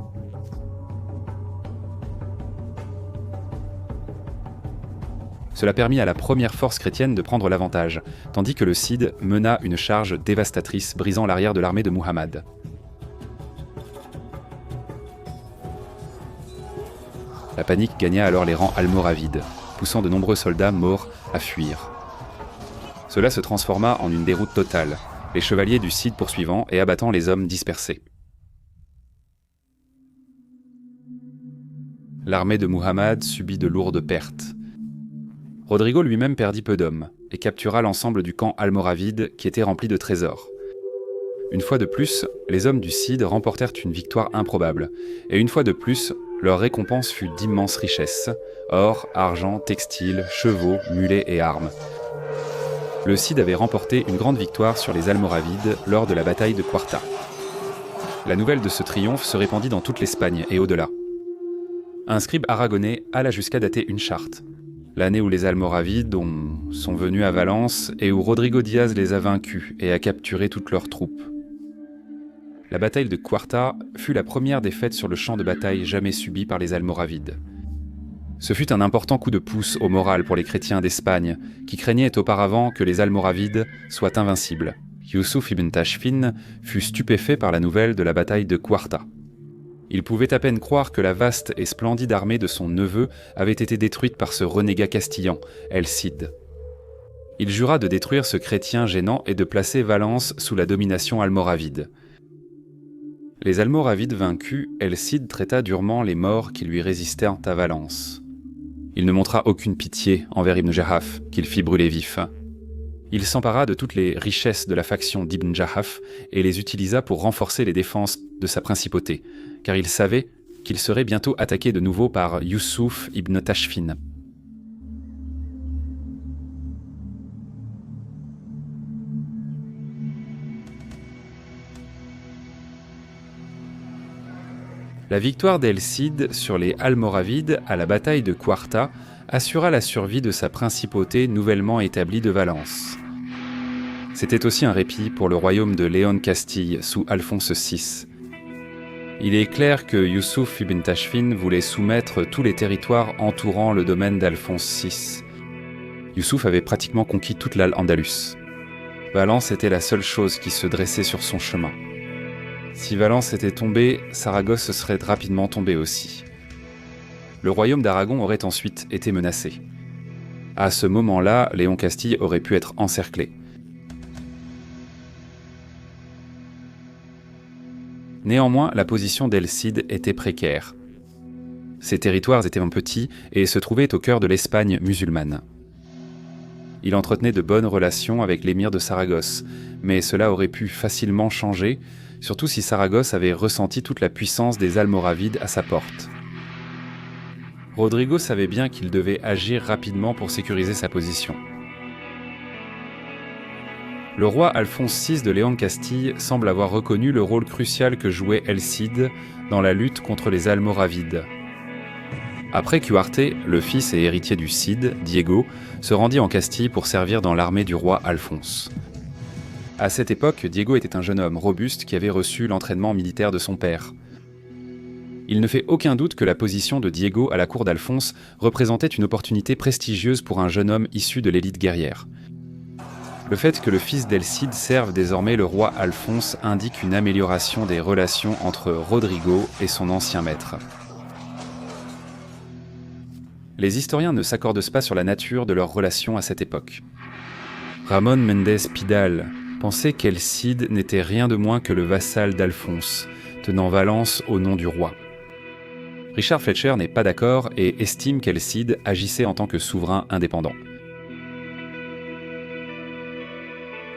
Cela permit à la première force chrétienne de prendre l'avantage, tandis que le Cid mena une charge dévastatrice brisant l'arrière de l'armée de Muhammad. La panique gagna alors les rangs almoravides, poussant de nombreux soldats morts à fuir. Cela se transforma en une déroute totale, les chevaliers du Cid poursuivant et abattant les hommes dispersés. L'armée de Muhammad subit de lourdes pertes. Rodrigo lui-même perdit peu d'hommes et captura l'ensemble du camp almoravide qui était rempli de trésors. Une fois de plus, les hommes du Cid remportèrent une victoire improbable, et une fois de plus, leur récompense fut d'immenses richesses, or, argent, textiles, chevaux, mulets et armes. Le Cid avait remporté une grande victoire sur les Almoravides lors de la bataille de Quarta. La nouvelle de ce triomphe se répandit dans toute l'Espagne et au-delà. Un scribe aragonais alla jusqu'à dater une charte. L'année où les Almoravides sont venus à Valence et où Rodrigo Diaz les a vaincus et a capturé toutes leurs troupes. La bataille de Quarta fut la première défaite sur le champ de bataille jamais subie par les Almoravides. Ce fut un important coup de pouce au moral pour les chrétiens d'Espagne, qui craignaient auparavant que les Almoravides soient invincibles. Youssouf ibn Tashfin fut stupéfait par la nouvelle de la bataille de Quarta. Il pouvait à peine croire que la vaste et splendide armée de son neveu avait été détruite par ce renégat castillan, El Cid. Il jura de détruire ce chrétien gênant et de placer Valence sous la domination almoravide. Les Almoravides vaincus, El Cid traita durement les morts qui lui résistèrent à Valence. Il ne montra aucune pitié envers Ibn Jahaf, qu'il fit brûler vif. Il s'empara de toutes les richesses de la faction d'Ibn Jahaf et les utilisa pour renforcer les défenses de sa principauté, car il savait qu'il serait bientôt attaqué de nouveau par Youssouf ibn Tashfin. La victoire d'El Cid sur les Almoravides à la bataille de Quarta assura la survie de sa principauté nouvellement établie de Valence. C'était aussi un répit pour le royaume de Léon Castille sous Alphonse VI. Il est clair que Youssouf ibn Tashfin voulait soumettre tous les territoires entourant le domaine d'Alphonse VI. Youssouf avait pratiquement conquis toute l'Al-Andalus. Valence était la seule chose qui se dressait sur son chemin. Si Valence était tombée, Saragosse serait rapidement tombée aussi. Le royaume d'Aragon aurait ensuite été menacé. À ce moment-là, Léon Castille aurait pu être encerclé. Néanmoins, la position d'El Cid était précaire. Ses territoires étaient petits et se trouvaient au cœur de l'Espagne musulmane. Il entretenait de bonnes relations avec l'émir de Saragosse, mais cela aurait pu facilement changer, surtout si Saragosse avait ressenti toute la puissance des Almoravides à sa porte. Rodrigo savait bien qu'il devait agir rapidement pour sécuriser sa position. Le roi Alphonse VI de Léon Castille semble avoir reconnu le rôle crucial que jouait El Cid dans la lutte contre les Almoravides. Après qu'Huarte, le fils et héritier du Cid, Diego, se rendit en Castille pour servir dans l'armée du roi Alphonse. À cette époque, Diego était un jeune homme robuste qui avait reçu l'entraînement militaire de son père. Il ne fait aucun doute que la position de Diego à la cour d'Alphonse représentait une opportunité prestigieuse pour un jeune homme issu de l'élite guerrière. Le fait que le fils d'El Cid serve désormais le roi Alphonse indique une amélioration des relations entre Rodrigo et son ancien maître. Les historiens ne s'accordent pas sur la nature de leur relation à cette époque. Ramón Méndez Pidal pensait qu'El Cid n'était rien de moins que le vassal d'Alphonse, tenant Valence au nom du roi. Richard Fletcher n'est pas d'accord et estime qu'El Cid agissait en tant que souverain indépendant.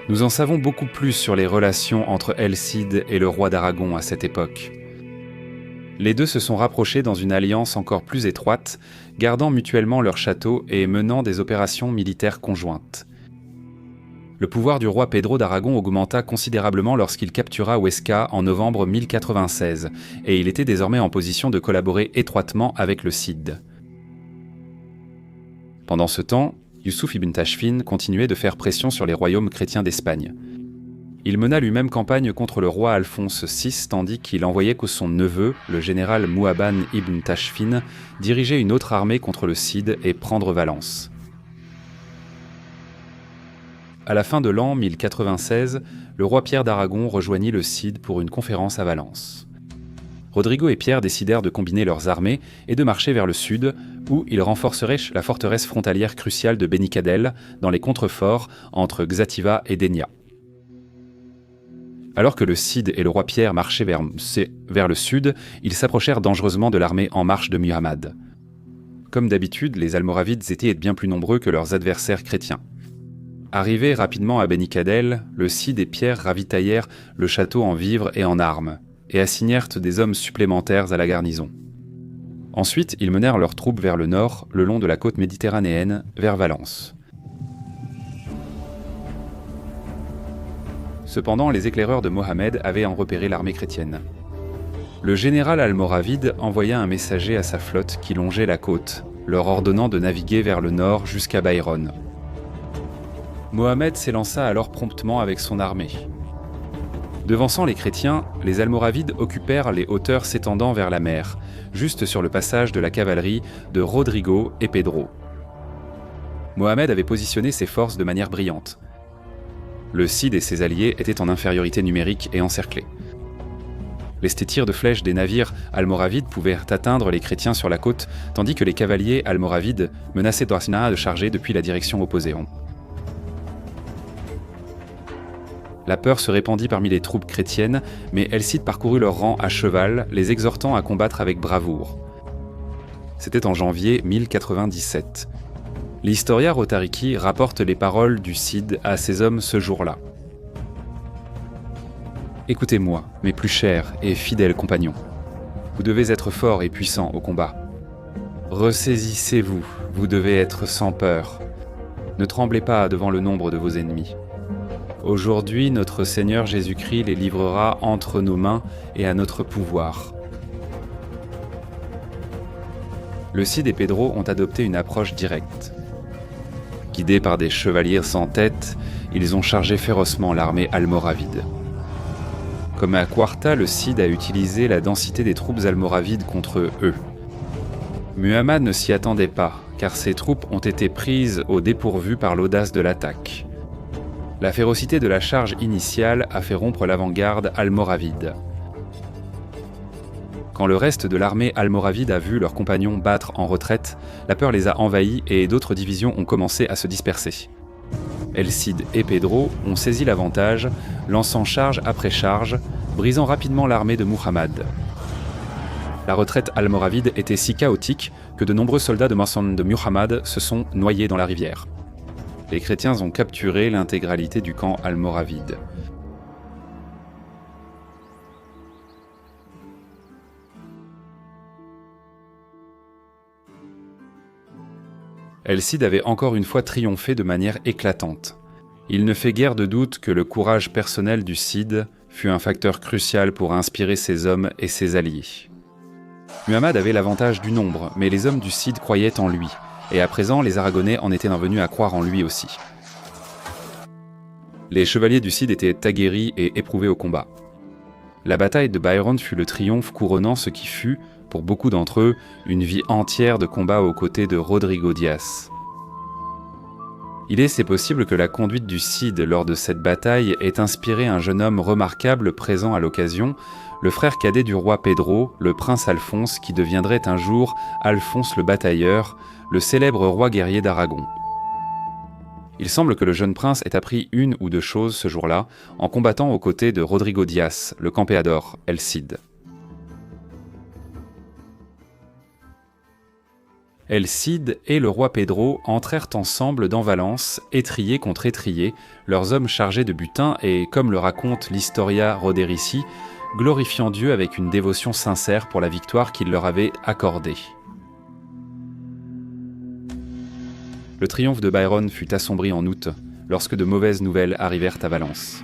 Nous en savons beaucoup plus sur les relations entre El Cid et le roi d'Aragon à cette époque. Les deux se sont rapprochés dans une alliance encore plus étroite, gardant mutuellement leur château et menant des opérations militaires conjointes. Le pouvoir du roi Pedro d'Aragon augmenta considérablement lorsqu'il captura Huesca en novembre 1096, et il était désormais en position de collaborer étroitement avec le Cid. Pendant ce temps, Youssouf ibn Tashfin continuait de faire pression sur les royaumes chrétiens d'Espagne. Il mena lui-même campagne contre le roi Alphonse VI, tandis qu'il envoyait que son neveu, le général Mouaban ibn Tashfin, diriger une autre armée contre le Cid et prendre Valence. À la fin de l'an 1096, le roi Pierre d'Aragon rejoignit le Cid pour une conférence à Valence. Rodrigo et Pierre décidèrent de combiner leurs armées et de marcher vers le sud, où ils renforceraient la forteresse frontalière cruciale de Benicadel, dans les contreforts entre Xativa et Denia. Alors que le Cid et le roi Pierre marchaient vers le sud, ils s'approchèrent dangereusement de l'armée en marche de Muhammad. Comme d'habitude, les Almoravides étaient bien plus nombreux que leurs adversaires chrétiens. Arrivés rapidement à Benicadel, le Cid et Pierre ravitaillèrent le château en vivres et en armes, et assignèrent des hommes supplémentaires à la garnison. Ensuite, ils menèrent leurs troupes vers le nord, le long de la côte méditerranéenne, vers Valence. Cependant, les éclaireurs de Mohammed avaient en repéré l'armée chrétienne. Le général almoravide envoya un messager à sa flotte qui longeait la côte, leur ordonnant de naviguer vers le nord jusqu'à Bayronne. Mohammed s'élança alors promptement avec son armée. Devançant les chrétiens, les Almoravides occupèrent les hauteurs s'étendant vers la mer, juste sur le passage de la cavalerie de Rodrigo et Pedro. Mohammed avait positionné ses forces de manière brillante. Le Cid et ses alliés étaient en infériorité numérique et encerclés. Les tirs de flèches des navires almoravides pouvaient atteindre les chrétiens sur la côte, tandis que les cavaliers almoravides menaçaient Dorsina de charger depuis la direction opposée. La peur se répandit parmi les troupes chrétiennes, mais El Cid parcourut leurs rangs à cheval, les exhortant à combattre avec bravoure. C'était en janvier 1097. L'Historia Rotariki rapporte les paroles du Cid à ses hommes ce jour-là. « Écoutez-moi, mes plus chers et fidèles compagnons. Vous devez être forts et puissants au combat. Ressaisissez-vous, vous devez être sans peur. Ne tremblez pas devant le nombre de vos ennemis. Aujourd'hui, notre Seigneur Jésus-Christ les livrera entre nos mains et à notre pouvoir. » Le Cid et Pedro ont adopté une approche directe. Guidés par des chevaliers sans tête, ils ont chargé férocement l'armée almoravide. Comme à Quarta, le Cid a utilisé la densité des troupes almoravides contre eux. Muhammad ne s'y attendait pas, car ses troupes ont été prises au dépourvu par l'audace de l'attaque. La férocité de la charge initiale a fait rompre l'avant-garde almoravide. Quand le reste de l'armée almoravide a vu leurs compagnons battre en retraite, la peur les a envahis et d'autres divisions ont commencé à se disperser. El Cid et Pedro ont saisi l'avantage, lançant charge après charge, brisant rapidement l'armée de Muhammad. La retraite almoravide était si chaotique que de nombreux soldats de Muhammad se sont noyés dans la rivière. Les chrétiens ont capturé l'intégralité du camp almoravide. El Cid avait encore une fois triomphé de manière éclatante. Il ne fait guère de doute que le courage personnel du Cid fut un facteur crucial pour inspirer ses hommes et ses alliés. Muhammad avait l'avantage du nombre, mais les hommes du Cid croyaient en lui, et à présent les Aragonais en étaient venus à croire en lui aussi. Les chevaliers du Cid étaient aguerris et éprouvés au combat. La bataille de Bayronne fut le triomphe couronnant ce qui fut, pour beaucoup d'entre eux, une vie entière de combat aux côtés de Rodrigo Diaz. C'est possible que la conduite du Cid lors de cette bataille ait inspiré un jeune homme remarquable présent à l'occasion, le frère cadet du roi Pedro, le prince Alphonse, qui deviendrait un jour Alphonse le Batailleur, le célèbre roi guerrier d'Aragon. Il semble que le jeune prince ait appris une ou deux choses ce jour-là, en combattant aux côtés de Rodrigo Diaz, le campeador, El Cid. El Cid et le roi Pedro entrèrent ensemble dans Valence, étrier contre étrier, leurs hommes chargés de butin et, comme le raconte l'Historia Roderici, glorifiant Dieu avec une dévotion sincère pour la victoire qu'il leur avait accordée. Le triomphe de Bayronne fut assombri en août, lorsque de mauvaises nouvelles arrivèrent à Valence.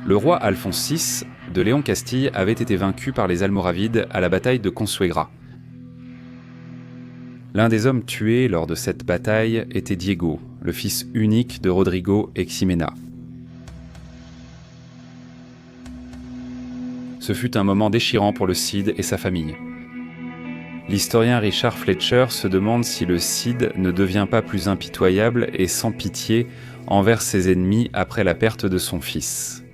Le roi Alphonse VI de Léon Castille avait été vaincu par les Almoravides à la bataille de Consuegra. L'un des hommes tués lors de cette bataille était Diego, le fils unique de Rodrigo et Ximena. Ce fut un moment déchirant pour le Cid et sa famille. L'historien Richard Fletcher se demande si le Cid ne devient pas plus impitoyable et sans pitié envers ses ennemis après la perte de son fils.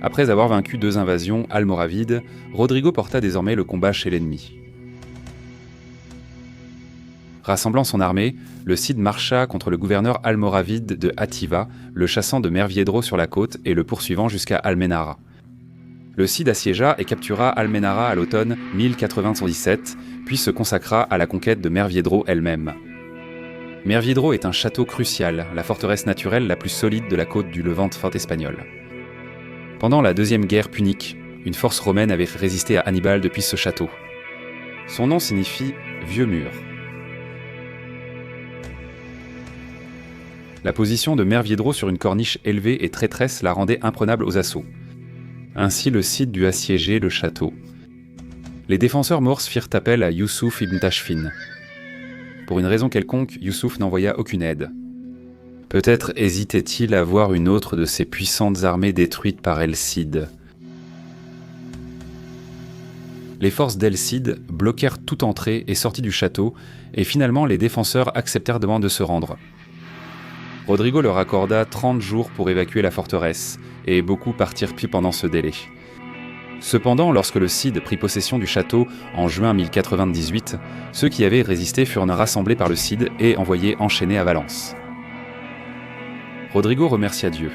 Après avoir vaincu 2 invasions almoravides, Rodrigo porta désormais le combat chez l'ennemi. Rassemblant son armée, le Cid marcha contre le gouverneur almoravide de Ativa, le chassant de Merviedro sur la côte et le poursuivant jusqu'à Almenara. Le Cid assiégea et captura Almenara à l'automne 1097, puis se consacra à la conquête de Merviedro elle-même. Merviedro est un château crucial, la forteresse naturelle la plus solide de la côte du Levante espagnol. Pendant la deuxième guerre punique, une force romaine avait résisté à Hannibal depuis ce château. Son nom signifie « vieux mur ». La position de Merviedro sur une corniche élevée et traîtresse la rendait imprenable aux assauts. Ainsi le Cid dut assiéger le château. Les défenseurs morses firent appel à Youssouf ibn Tashfin. Pour une raison quelconque, Youssouf n'envoya aucune aide. Peut-être hésitait-il à voir une autre de ces puissantes armées détruites par El Cid. Les forces d'El Cid bloquèrent toute entrée et sortie du château, et finalement les défenseurs acceptèrent de se rendre. Rodrigo leur accorda 30 jours pour évacuer la forteresse, et beaucoup partirent pis pendant ce délai. Cependant, lorsque le Cid prit possession du château en juin 1098, ceux qui avaient résisté furent rassemblés par le Cid et envoyés enchaîner à Valence. Rodrigo remercia Dieu.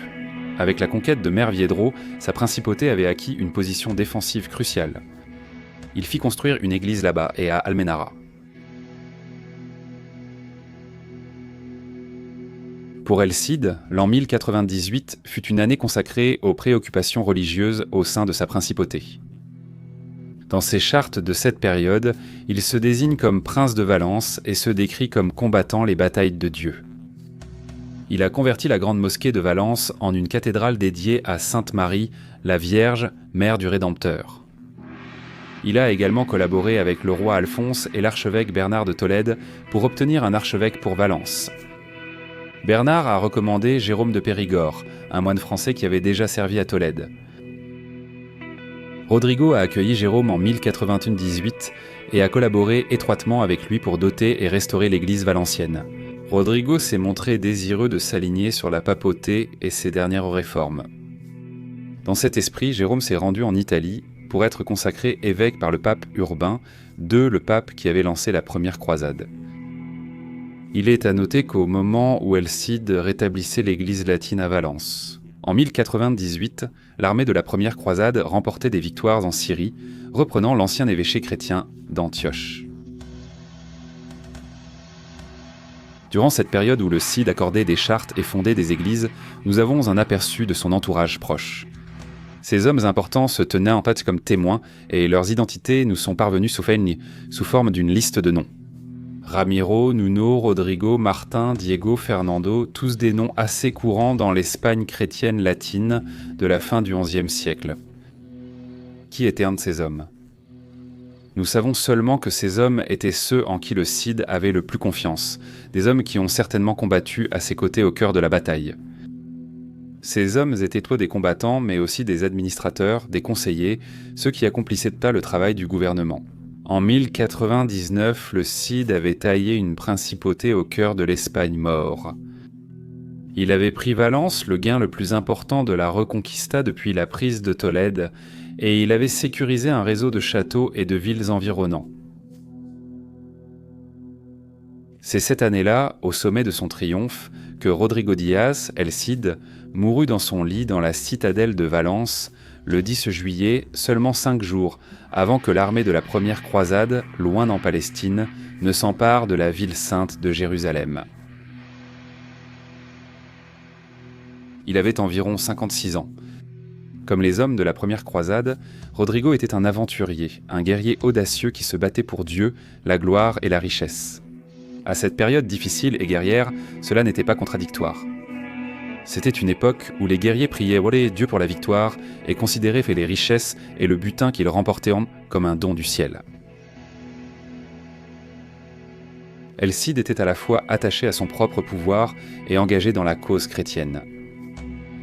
Avec la conquête de Merviedro, sa principauté avait acquis une position défensive cruciale. Il fit construire une église là-bas et à Almenara. Pour El Cid, l'an 1098 fut une année consacrée aux préoccupations religieuses au sein de sa principauté. Dans ses chartes de cette période, il se désigne comme prince de Valence et se décrit comme combattant les batailles de Dieu. Il a converti la grande mosquée de Valence en une cathédrale dédiée à Sainte Marie, la Vierge, mère du Rédempteur. Il a également collaboré avec le roi Alphonse et l'archevêque Bernard de Tolède pour obtenir un archevêque pour Valence. Bernard a recommandé Jérôme de Périgord, un moine français qui avait déjà servi à Tolède. Rodrigo a accueilli Jérôme en 1098 et a collaboré étroitement avec lui pour doter et restaurer l'église valencienne. Rodrigo s'est montré désireux de s'aligner sur la papauté et ses dernières réformes. Dans cet esprit, Jérôme s'est rendu en Italie pour être consacré évêque par le pape Urbain II, le pape qui avait lancé la première croisade. Il est à noter qu'au moment où El Cid rétablissait l'église latine à Valence, en 1098, l'armée de la première croisade remportait des victoires en Syrie, reprenant l'ancien évêché chrétien d'Antioche. Durant cette période où le Cid accordait des chartes et fondait des églises, nous avons un aperçu de son entourage proche. Ces hommes importants se tenaient en fait comme témoins et leurs identités nous sont parvenues sous forme d'une liste de noms. Ramiro, Nuno, Rodrigo, Martin, Diego, Fernando, tous des noms assez courants dans l'Espagne chrétienne latine de la fin du XIe siècle. Qui était un de ces hommes ? Nous savons seulement que ces hommes étaient ceux en qui le Cid avait le plus confiance, des hommes qui ont certainement combattu à ses côtés au cœur de la bataille. Ces hommes étaient soit des combattants, mais aussi des administrateurs, des conseillers, ceux qui accomplissaient le travail du gouvernement. En 1099, le Cid avait taillé une principauté au cœur de l'Espagne mort. Il avait pris Valence, le gain le plus important de la Reconquista depuis la prise de Tolède, et il avait sécurisé un réseau de châteaux et de villes environnants. C'est cette année-là, au sommet de son triomphe, que Rodrigo Díaz, El Cid, mourut dans son lit dans la citadelle de Valence, le 10 juillet, seulement 5 jours, avant que l'armée de la première croisade, loin en Palestine, ne s'empare de la ville sainte de Jérusalem. Il avait environ 56 ans. Comme les hommes de la première croisade, Rodrigo était un aventurier, un guerrier audacieux qui se battait pour Dieu, la gloire et la richesse. À cette période difficile et guerrière, cela n'était pas contradictoire. C'était une époque où les guerriers priaient Dieu pour la victoire et considéraient les richesses et le butin qu'ils remportaient comme un don du ciel. El Cid était à la fois attaché à son propre pouvoir et engagé dans la cause chrétienne.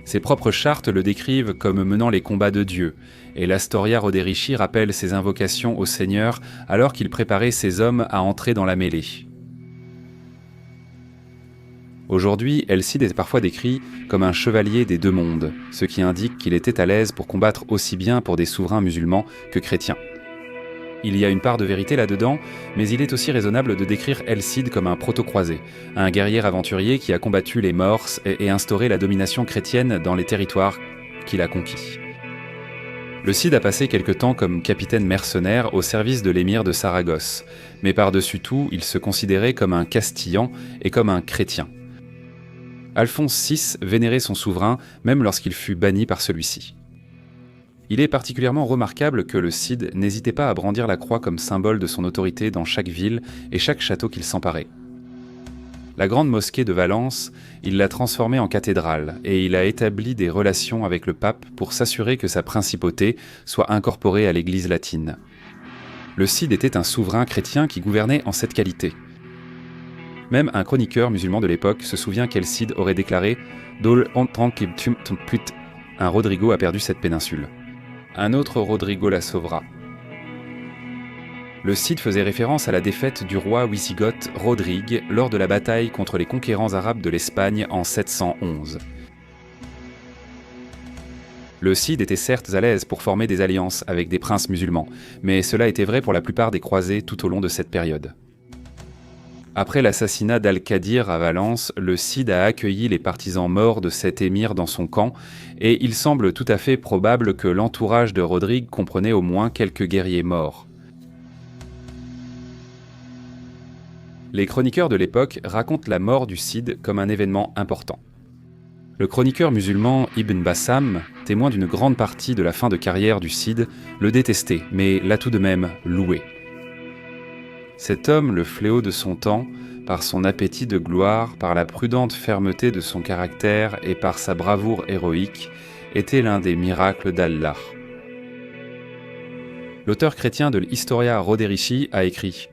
Ses propres chartes le décrivent comme menant les combats de Dieu, et l'Astoria Roderici rappelle ses invocations au Seigneur alors qu'il préparait ses hommes à entrer dans la mêlée. Aujourd'hui, El Cid est parfois décrit comme un chevalier des deux mondes, ce qui indique qu'il était à l'aise pour combattre aussi bien pour des souverains musulmans que chrétiens. Il y a une part de vérité là-dedans, mais il est aussi raisonnable de décrire El Cid comme un proto-croisé, un guerrier aventurier qui a combattu les Morses et instauré la domination chrétienne dans les territoires qu'il a conquis. Le Cid a passé quelque temps comme capitaine mercenaire au service de l'émir de Saragosse, mais par-dessus tout, il se considérait comme un Castillan et comme un chrétien. Alphonse VI vénérait son souverain même lorsqu'il fut banni par celui-ci. Il est particulièrement remarquable que le Cid n'hésitait pas à brandir la croix comme symbole de son autorité dans chaque ville et chaque château qu'il s'emparait. La grande mosquée de Valence, il l'a transformée en cathédrale et il a établi des relations avec le pape pour s'assurer que sa principauté soit incorporée à l'Église latine. Le Cid était un souverain chrétien qui gouvernait en cette qualité. Même un chroniqueur musulman de l'époque se souvient qu'El Cid aurait déclaré « Dol un Rodrigo a perdu cette péninsule. Un autre Rodrigo la sauvera. » Le Cid faisait référence à la défaite du roi wisigothe Rodrigue lors de la bataille contre les conquérants arabes de l'Espagne en 711. Le Cid était certes à l'aise pour former des alliances avec des princes musulmans, mais cela était vrai pour la plupart des croisés tout au long de cette période. Après l'assassinat d'Al-Qadir à Valence, le Cid a accueilli les partisans morts de cet émir dans son camp, et il semble tout à fait probable que l'entourage de Rodrigue comprenait au moins quelques guerriers morts. Les chroniqueurs de l'époque racontent la mort du Cid comme un événement important. Le chroniqueur musulman Ibn Bassam, témoin d'une grande partie de la fin de carrière du Cid, le détestait, mais l'a tout de même loué. Cet homme, le fléau de son temps, par son appétit de gloire, par la prudente fermeté de son caractère et par sa bravoure héroïque, était l'un des miracles d'Allah. L'auteur chrétien de l'Historia Roderici a écrit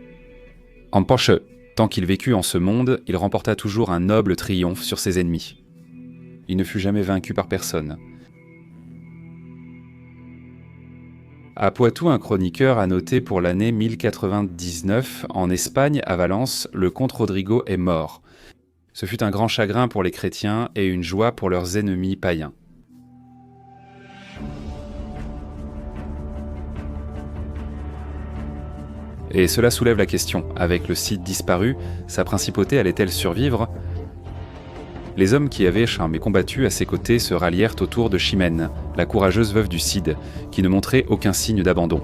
« En Poche, tant qu'il vécut en ce monde, il remporta toujours un noble triomphe sur ses ennemis. Il ne fut jamais vaincu par personne. » À Poitou, un chroniqueur a noté pour l'année 1099, en Espagne, à Valence, le comte Rodrigo est mort. Ce fut un grand chagrin pour les chrétiens et une joie pour leurs ennemis païens. Et cela soulève la question, avec le Cid disparu, sa principauté allait-elle survivre ? Les hommes qui avaient jamais combattu à ses côtés se rallièrent autour de Chimène, la courageuse veuve du Cid, qui ne montrait aucun signe d'abandon.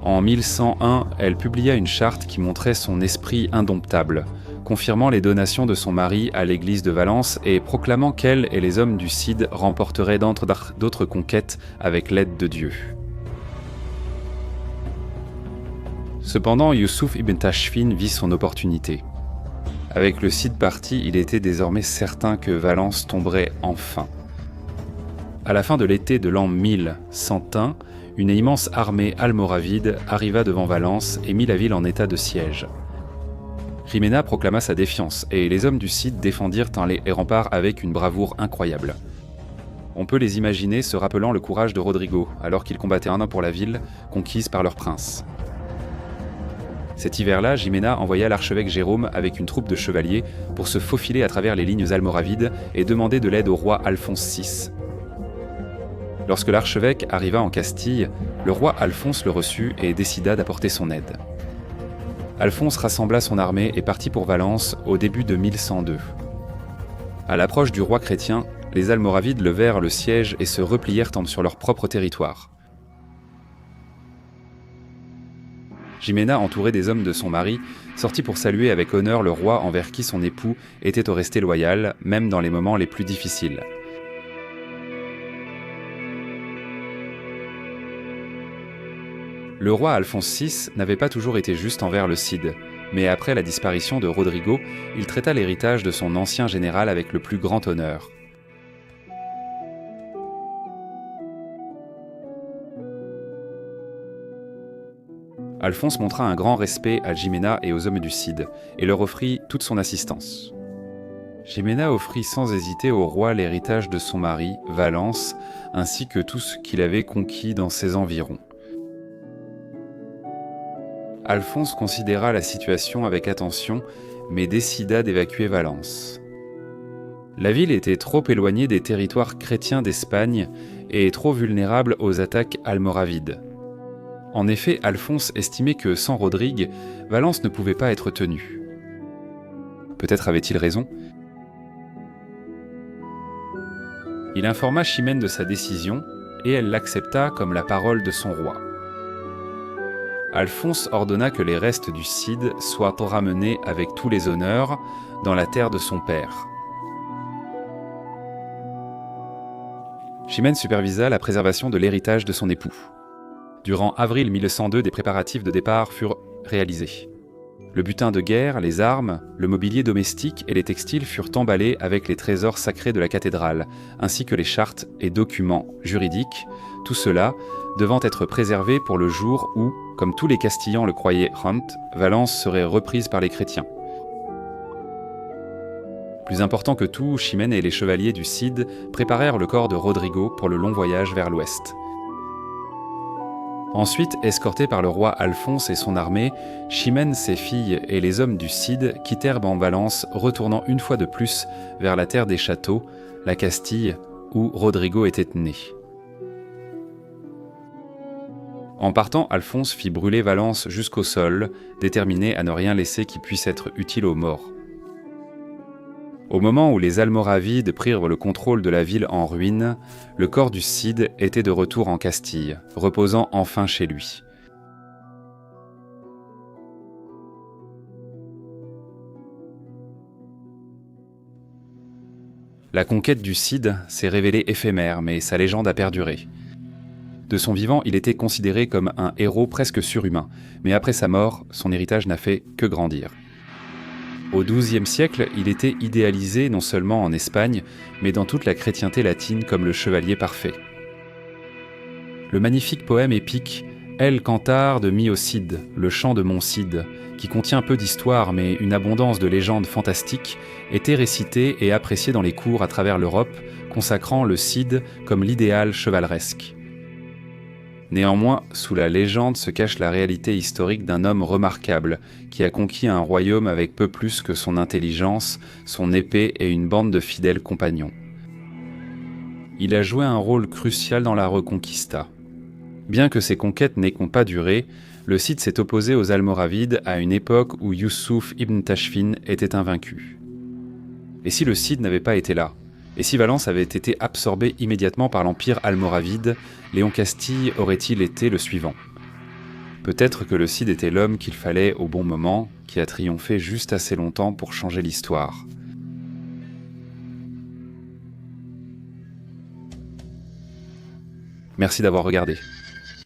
En 1101, elle publia une charte qui montrait son esprit indomptable, confirmant les donations de son mari à l'église de Valence et proclamant qu'elle et les hommes du Cid remporteraient d'autres conquêtes avec l'aide de Dieu. Cependant, Youssouf ibn Tachfin vit son opportunité. Avec le Cid parti, il était désormais certain que Valence tomberait enfin. À la fin de l'été de l'an 1101, une immense armée almoravide arriva devant Valence et mit la ville en état de siège. Jimena proclama sa défiance et les hommes du Cid défendirent les remparts avec une bravoure incroyable. On peut les imaginer se rappelant le courage de Rodrigo alors qu'ils combattaient un an pour la ville, conquise par leur prince. Cet hiver-là, Jimena envoya l'archevêque Jérôme avec une troupe de chevaliers pour se faufiler à travers les lignes almoravides et demander de l'aide au roi Alphonse VI. Lorsque l'archevêque arriva en Castille, le roi Alphonse le reçut et décida d'apporter son aide. Alphonse rassembla son armée et partit pour Valence au début de 1102. À l'approche du roi chrétien, les Almoravides levèrent le siège et se replièrent sur leur propre territoire. Jimena, entourée des hommes de son mari, sortit pour saluer avec honneur le roi envers qui son époux était resté loyal, même dans les moments les plus difficiles. Le roi Alphonse VI n'avait pas toujours été juste envers le Cid, mais après la disparition de Rodrigo, il traita l'héritage de son ancien général avec le plus grand honneur. Alphonse montra un grand respect à Jimena et aux hommes du Cid, et leur offrit toute son assistance. Jimena offrit sans hésiter au roi l'héritage de son mari, Valence, ainsi que tout ce qu'il avait conquis dans ses environs. Alphonse considéra la situation avec attention, mais décida d'évacuer Valence. La ville était trop éloignée des territoires chrétiens d'Espagne et trop vulnérable aux attaques almoravides. En effet, Alphonse estimait que sans Rodrigue, Valence ne pouvait pas être tenue. Peut-être avait-il raison. Il informa Chimène de sa décision et elle l'accepta comme la parole de son roi. Alphonse ordonna que les restes du Cid soient ramenés avec tous les honneurs dans la terre de son père. Chimène supervisa la préservation de l'héritage de son époux. Durant avril 1102, des préparatifs de départ furent réalisés. Le butin de guerre, les armes, le mobilier domestique et les textiles furent emballés avec les trésors sacrés de la cathédrale, ainsi que les chartes et documents juridiques, tout cela devant être préservé pour le jour où, comme tous les Castillans le croyaient Valence serait reprise par les chrétiens. Plus important que tout, Chimène et les chevaliers du Cid préparèrent le corps de Rodrigo pour le long voyage vers l'ouest. Ensuite, escortés par le roi Alphonse et son armée, Chimène, ses filles et les hommes du Cid quittèrent Valence, retournant une fois de plus vers la terre des châteaux, la Castille, où Rodrigo était né. En partant, Alphonse fit brûler Valence jusqu'au sol, déterminé à ne rien laisser qui puisse être utile aux morts. Au moment où les Almoravides prirent le contrôle de la ville en ruine, le corps du Cid était de retour en Castille, reposant enfin chez lui. La conquête du Cid s'est révélée éphémère, mais sa légende a perduré. De son vivant, il était considéré comme un héros presque surhumain, mais après sa mort, son héritage n'a fait que grandir. Au XIIe siècle, il était idéalisé non seulement en Espagne, mais dans toute la chrétienté latine comme le chevalier parfait. Le magnifique poème épique « El Cantar de Mio Cid, le chant de mon Cid », qui contient peu d'histoire mais une abondance de légendes fantastiques, était récité et apprécié dans les cours à travers l'Europe, consacrant le Cid comme l'idéal chevaleresque. Néanmoins, sous la légende se cache la réalité historique d'un homme remarquable, qui a conquis un royaume avec peu plus que son intelligence, son épée et une bande de fidèles compagnons. Il a joué un rôle crucial dans la Reconquista. Bien que ses conquêtes n'aient pas duré, le Cid s'est opposé aux Almoravides à une époque où Youssouf ibn Tachfin était invaincu. Et si le Cid n'avait pas été là ? Et si Valence avait été absorbée immédiatement par l'empire almoravide, Léon Castille aurait-il été le suivant ? Peut-être que le Cid était l'homme qu'il fallait au bon moment, qui a triomphé juste assez longtemps pour changer l'histoire. Merci d'avoir regardé.